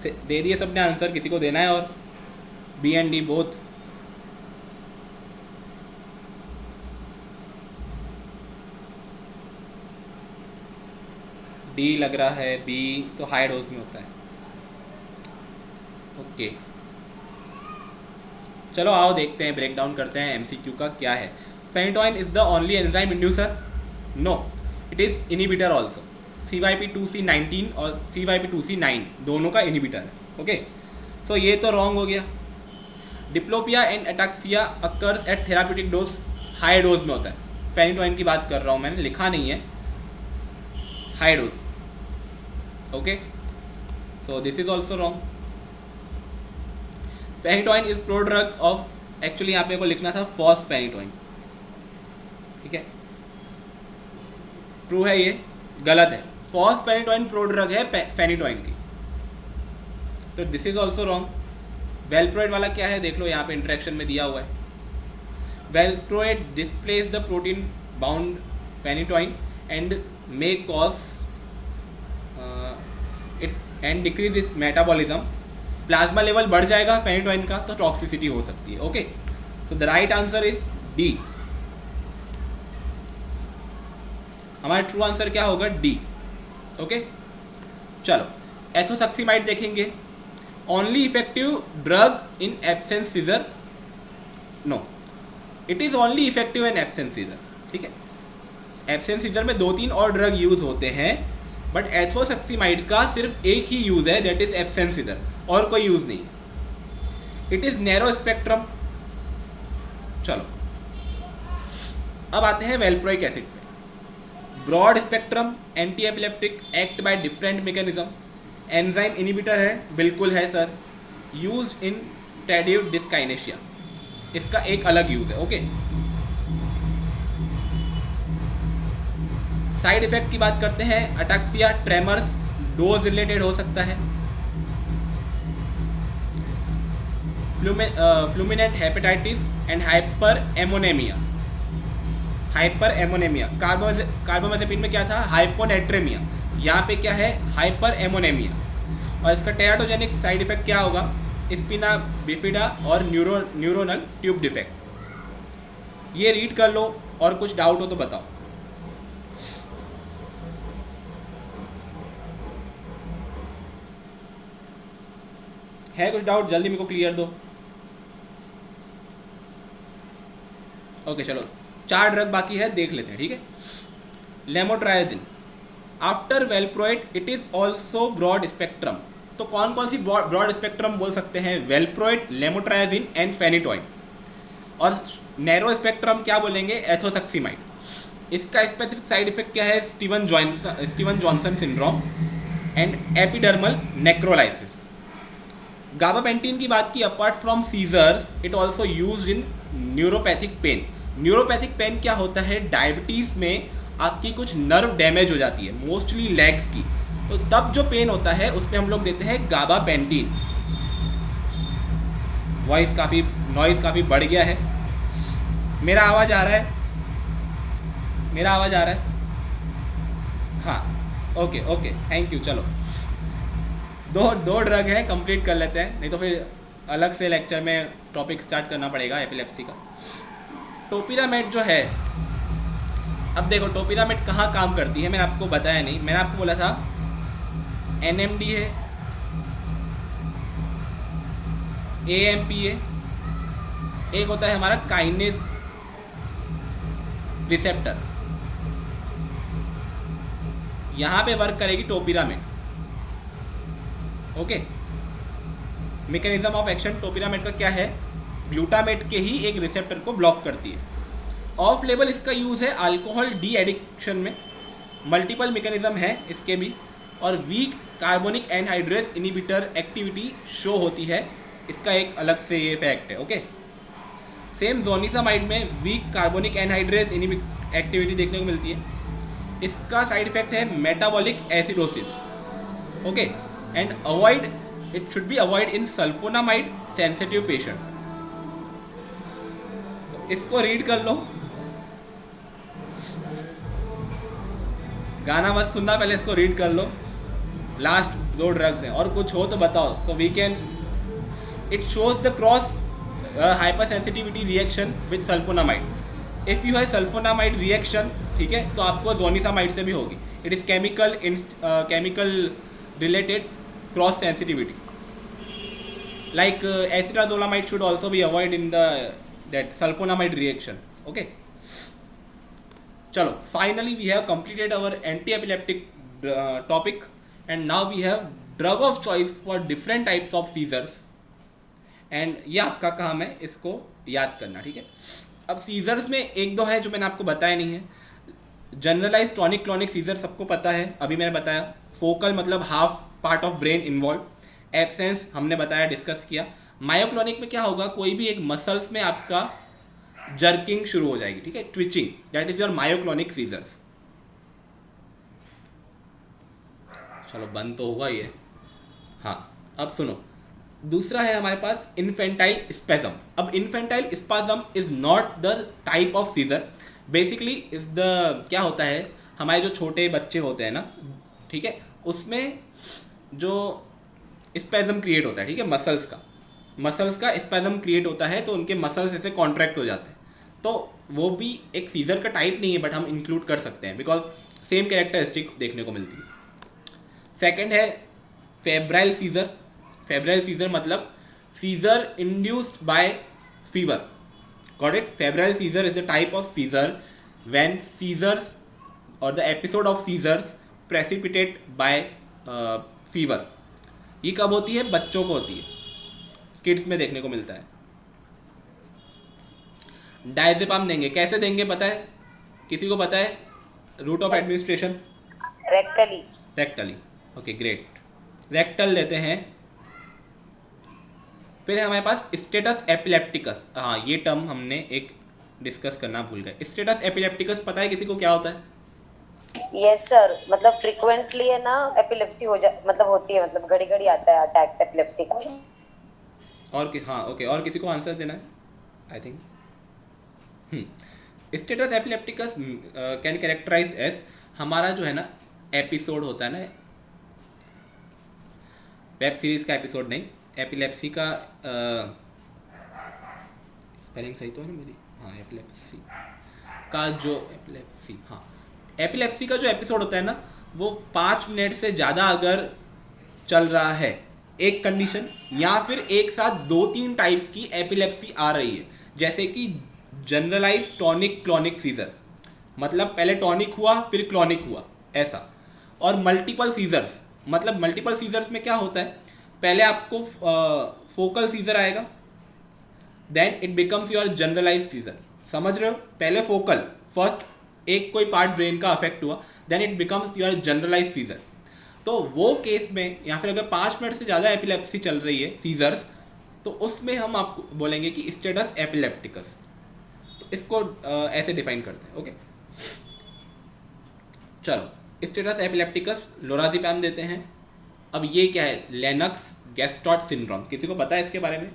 [SPEAKER 1] दे दिए सबने आंसर, किसी को देना है? और B and D both? D लग रहा है, बी तो हाई डोज में होता है। ओके चलो आओ देखते हैं, ब्रेक डाउन करते हैं एमसीक्यू का क्या है। Phenytoin is the only enzyme inducer? No, it is inhibitor also. CYP2C19 और CYP2C9 दोनों का इनिबिटर है। ओके सो ये तो रॉन्ग हो गया। Diplopia and ataxia occurs at therapeutic dose, high dose में होता है। फेनिटोइन की बात कर रहा हूँ, मैंने लिखा नहीं है, high dose. Okay so this is also wrong. Phenytoin is prodrug of, actually यहाँ पे को लिखना था फॉस्फेनिटोइन, ठीक है, ट्रू है, ये गलत है। फॉस्फेनिटोइन प्रोड्रग है फेनिटोइन की, तो दिस इज ऑल्सो रॉन्ग। वेलप्रोइड वाला क्या है देख लो, यहाँ पे इंटरेक्शन में दिया हुआ है। Valproate displace the protein bound phenytoin and may cause its and decrease its metabolism. Plasma level बढ़ जाएगा फेनिटोइन का तो टॉक्सिसिटी हो सकती है। Okay so the right answer is D. हमारा ट्रू आंसर क्या होगा? डी। ओके चलो एथोसक्सीमाइड देखेंगे। Only effective drug in absence seizure? No, it is only effective in absence seizure. ठीक है, एब्सेंस सीजर में 2-3 और ड्रग यूज होते हैं, बट एथोसक्सीमाइड का सिर्फ एक ही यूज है, दैट इज एब्सेंस सीजर, और कोई यूज नहीं। It is narrow spectrum. चलो अब आते हैं वेलप्रोइक एसिड पे। Broad spectrum anti epileptic, act by different mechanism, enzyme inhibitor है, बिल्कुल है सर। यूज इन टेडिव डिस्काइनेशिया, इसका एक अलग यूज है। ओके साइड इफेक्ट की बात करते हैं। अटैक्सिया, ट्रेमर्स, डोज रिलेटेड हो सकता है। फ्लूमिनेंट हेपेटाइटिस एंड हाइपर एमोनेमिया। हाइपर एमोनेमिया, कार्बामेजेपिन में क्या था? हाइपोनेट्रेमिया। यहाँ पे क्या है? हाइपर एमोनेमिया। और इसका टेराटोजेनिक साइड इफेक्ट क्या होगा? स्पिना बिफिडा और न्यूरोनल ट्यूब डिफेक्ट। ये रीड कर लो, और कुछ डाउट हो तो बताओ। है कुछ डाउट? जल्दी मेरे को क्लियर दो। ओके चलो 4 ड्रग बाकी है, देख लेते हैं। ठीक है, lamotrigine after valproate, it is also broad spectrum. तो कौन कौन सी ब्रॉड स्पेक्ट्रम बोल सकते हैं? Valproate, lamotrigine and phenytoin. और नैरो स्पेक्ट्रम क्या बोलेंगे? एथोसक्सीमाइड। इसका स्पेसिफिक साइड इफेक्ट क्या है? Steven Johnson syndrome and epidermal necrolysis. Gabapentin की बात की, apart from seizures it also use in neuropathic pain. Neuropathic pain क्या होता है? डायबिटीज़ में आपकी कुछ नर्व डैमेज हो जाती है, मोस्टली लेग्स की, तो तब जो पेन होता है उस पर हम लोग देते हैं गाबापेंटीन। नॉइज़ काफ़ी बढ़ गया है। मेरा आवाज़ आ रहा है? मेरा आवाज़ आ रहा है? हाँ ओके थैंक यू। चलो दो ड्रग है, कंप्लीट कर लेते हैं, नहीं तो फिर अलग से लेक्चर में टॉपिक स्टार्ट करना पड़ेगा एपिलेप्सी का। टोपिरामेट जो है, अब देखो टोपिरामेट कहाँ काम करती है, मैंने आपको बताया नहीं। मैंने आपको बोला था NMD है, AMP है, एक होता है हमारा काइनेज रिसेप्टर, यहाँ पे वर्क करेगी topiramate. Okay mechanism of action topiramate का क्या है? ग्लूटामेट के ही एक रिसेप्टर को ब्लॉक करती है। ऑफ लेवल इसका यूज़ है अल्कोहल डी एडिक्शन में। मल्टीपल मैकेनिज्म है इसके भी, और weak carbonic anhydrase inhibitor activity show होती है, इसका एक अलग से ये फैक्ट है। ओके सेम जोनिसामाइड में वीक कार्बोनिक एनहाइड्रेस एक्टिविटी देखने को मिलती है। इसका साइड इफेक्ट है metabolic acidosis. Okay and avoid, it should be avoid in sulphonamide sensitive patient. इसको रीड कर लो, गाना मत सुनना, पहले इसको रीड कर लो। लास्ट दो ड्रग्स हैं और कुछ हो तो बताओ. So we can, it shows the cross hyper sensitivity reaction with sulphonamide. If you है सल्फोनामाइड रिएक्शन, ठीक है, तो आपको जोनिसामाइड से भी होगी. It is chemical related cross sensitivity. Like acetazolamide should also be avoided in that sulfonamide reaction. Okay. Chalo, finally we have completed our anti-epileptic topic, and now we have drug of choice for different types of seizures. And ये आपका काम है इसको याद करना, ठीक है. अब सीजर्स में एक दो है जो मैंने आपको बताया नहीं है. जनरलाइज टॉनिक क्लॉनिक सीजर सबको पता है, अभी मैंने बताया. फोकल मतलब half part of brain involve. Absence हमने बताया, डिस्कस किया. मायोक्लोनिक में क्या होगा, कोई भी एक मसल्स में आपका जर्किंग शुरू हो जाएगी, ठीक है, twitching. That is your myoclonic seizures. चलो बंद तो हुआ ये. हाँ, अब सुनो, दूसरा है हमारे पास इन्फेंटाइल स्पेजम. अब infantile spasm is not the type of seizure. Basically is the, क्या होता है, हमारे जो छोटे बच्चे होते हैं ना, ठीक है, उसमें जो स्पेजम क्रिएट होता है, ठीक है, मसल्स का स्पेजम क्रिएट होता है, तो उनके मसल्स ऐसे कॉन्ट्रैक्ट हो जाते हैं. तो वो भी एक सीजर का टाइप नहीं है, बट हम इंक्लूड कर सकते हैं बिकॉज सेम कैरेक्टरिस्टिक देखने को मिलती है. सेकेंड है फेब्राइल सीजर. फेब्राइल सीजर मतलब seizure induced by fever. Got it. Febrile seizure is the type of seizure when seizures और the episode of seizures precipitate by fever. ये कब होती है, बच्चों को होती है, किड्स में देखने को मिलता है. डायजेपाम देंगे, कैसे देंगे पता है, किसी को पता है route of administration? Rectally. Okay great, rectal देते हैं. फिर है हमारे पास स्टेटस एपिलेप्टिकस. हाँ, ये टर्म हमने एक डिस्कस करना भूल गए. स्टेटस एपिलेप्टिकस पता है किसी को क्या होता है?
[SPEAKER 2] यस सर, मतलब फ्रीक्वेंटली है ना एपिलेप्सी हो जा, मतलब होती है, मतलब घड़ी घड़ी आता है अटैक्स एपिलेप्सी का.
[SPEAKER 1] और हाँ ओके, और किसी को आंसर देना है I think. Status epilepticus can characterise as, हमारा जो है ना एपिसोड होता है ना, वेब सीरीज का एपिसोड नहीं, एपिलेप्सी का स्पेलिंग सही तो है ना मेरी? हाँ, एपिलेप्सी का जो एपिलेप्सी का जो एपिसोड होता है ना, वो 5 मिनट से ज़्यादा अगर चल रहा है एक कंडीशन, या फिर एक साथ 2-3 टाइप की एपिलेप्सी आ रही है, जैसे कि जनरलाइज टॉनिक क्लॉनिक सीजर, मतलब पहले टॉनिक हुआ फिर क्लॉनिक हुआ ऐसा. और मल्टीपल सीजर्स, मतलब मल्टीपल सीजर्स में क्या होता है, पहले आपको फोकल सीजर आएगा, then it becomes your generalise seizure. समझ रहे हो? पहले फोकल, फर्स्ट एक कोई पार्ट ब्रेन का अफेक्ट हुआ, then it becomes your generalise seizure. तो वो केस में, या फिर अगर 5 मिनट से ज़्यादा एपिलेप्सी चल रही है सीजर्स, तो उसमें हम आपको बोलेंगे कि स्टेटस एपिलेप्टिकस. तो इसको ऐसे डिफाइन करते हैं. ओके चलो, स्टेटस एपिलेप्टिकस लोराज़ेपैम देते हैं. अब ये क्या है, लेनक्स गैस्टॉट सिंड्रोम. किसी को पता है इसके बारे में?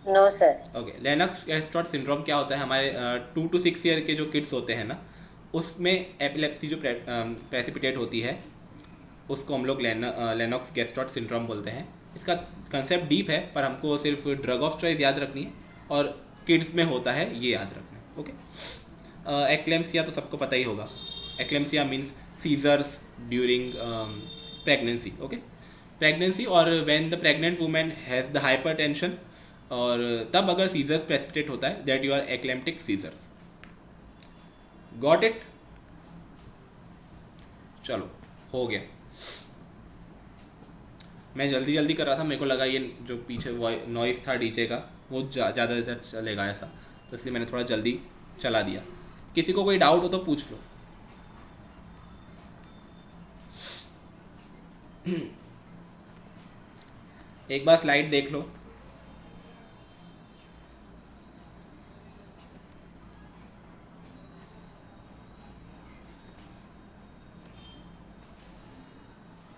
[SPEAKER 2] No sir.
[SPEAKER 1] Okay, Lennox Gastaut syndrome क्या होता है, हमारे 2 to 6 ईयर के जो किड्स होते हैं ना, उसमें एपिलेप्सी जो प्रेसिपिटेट होती है, उसको हम लोग लेनॉक्स गैस्टॉट सिंड्रोम बोलते हैं. इसका कंसेप्ट डीप है, पर हमको सिर्फ ड्रग ऑफ चॉइस याद रखनी है, और किड्स में होता है ये याद रखना है. ओके. एक्लेम्सिया तो सबको पता ही होगा. Eclampsia means seizures during pregnancy. Okay, pregnancy और when the pregnant women has the hypertension, और तब अगर सीजर्स प्रेसिपिटेट होता है, that you are eclamptic seizures. Got it? चलो हो गया. मैं जल्दी कर रहा था, मेरे को लगा ये जो पीछे नॉइस था डीजे का वो ज़्यादा देर चलेगा ऐसा, तो इसलिए मैंने थोड़ा जल्दी चला दिया. किसी को कोई डाउट हो तो पूछ लो. एक बार स्लाइड देख लो.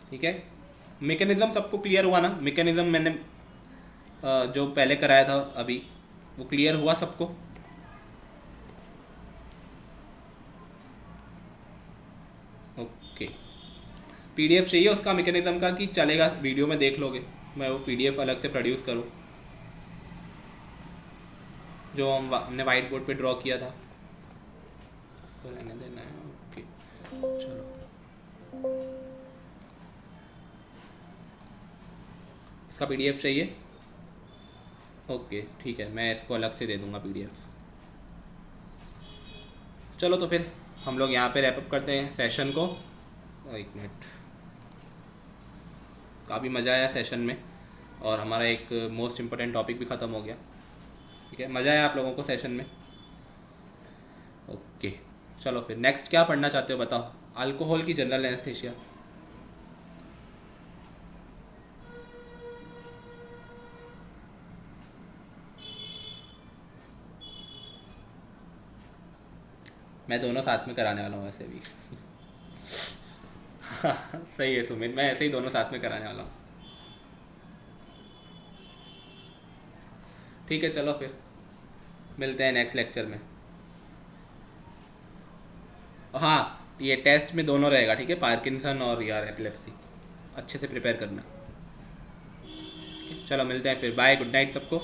[SPEAKER 1] ठीक है, मैकेनिज्म सबको क्लियर हुआ ना? मैकेनिज्म मैंने जो पहले कराया था अभी, वो क्लियर हुआ सबको? पीडीएफ चाहिए उसका मैकेनिज्म का कि चलेगा, वीडियो में देख लोगे, मैं वो पीडीएफ अलग से प्रोड्यूस करूँ जो हमने वाइट बोर्ड पे ड्रॉ किया था, उसको रहने देना है। ओके चलो, इसका पीडीएफ चाहिए। ओके ठीक है, मैं इसको अलग से दे दूँगा पीडीएफ। चलो तो फिर हम लोग यहाँ पे रैप अप करते हैं सेशन को। एक मिनट, काफ़ी मज़ा आया सेशन में और हमारा एक मोस्ट इम्पोर्टेंट टॉपिक भी ख़त्म हो गया। ठीक है, मज़ा आया आप लोगों को सेशन में। ओके चलो फिर नेक्स्ट क्या पढ़ना चाहते हो बताओ। अल्कोहल की जनरल एनेस्थीसिया। मैं दोनों साथ में कराने वाला हूँ ऐसे भी। सही है सुमित, मैं ऐसे ही दोनों साथ में कराने वाला हूँ। ठीक है चलो फिर मिलते हैं नेक्स्ट लेक्चर में। हाँ ये टेस्ट में दोनों रहेगा, ठीक है, पार्किंसन और यार एपिलेप्सी, अच्छे से प्रिपेयर करना। चलो मिलते हैं फिर, बाय, गुड नाइट सबको।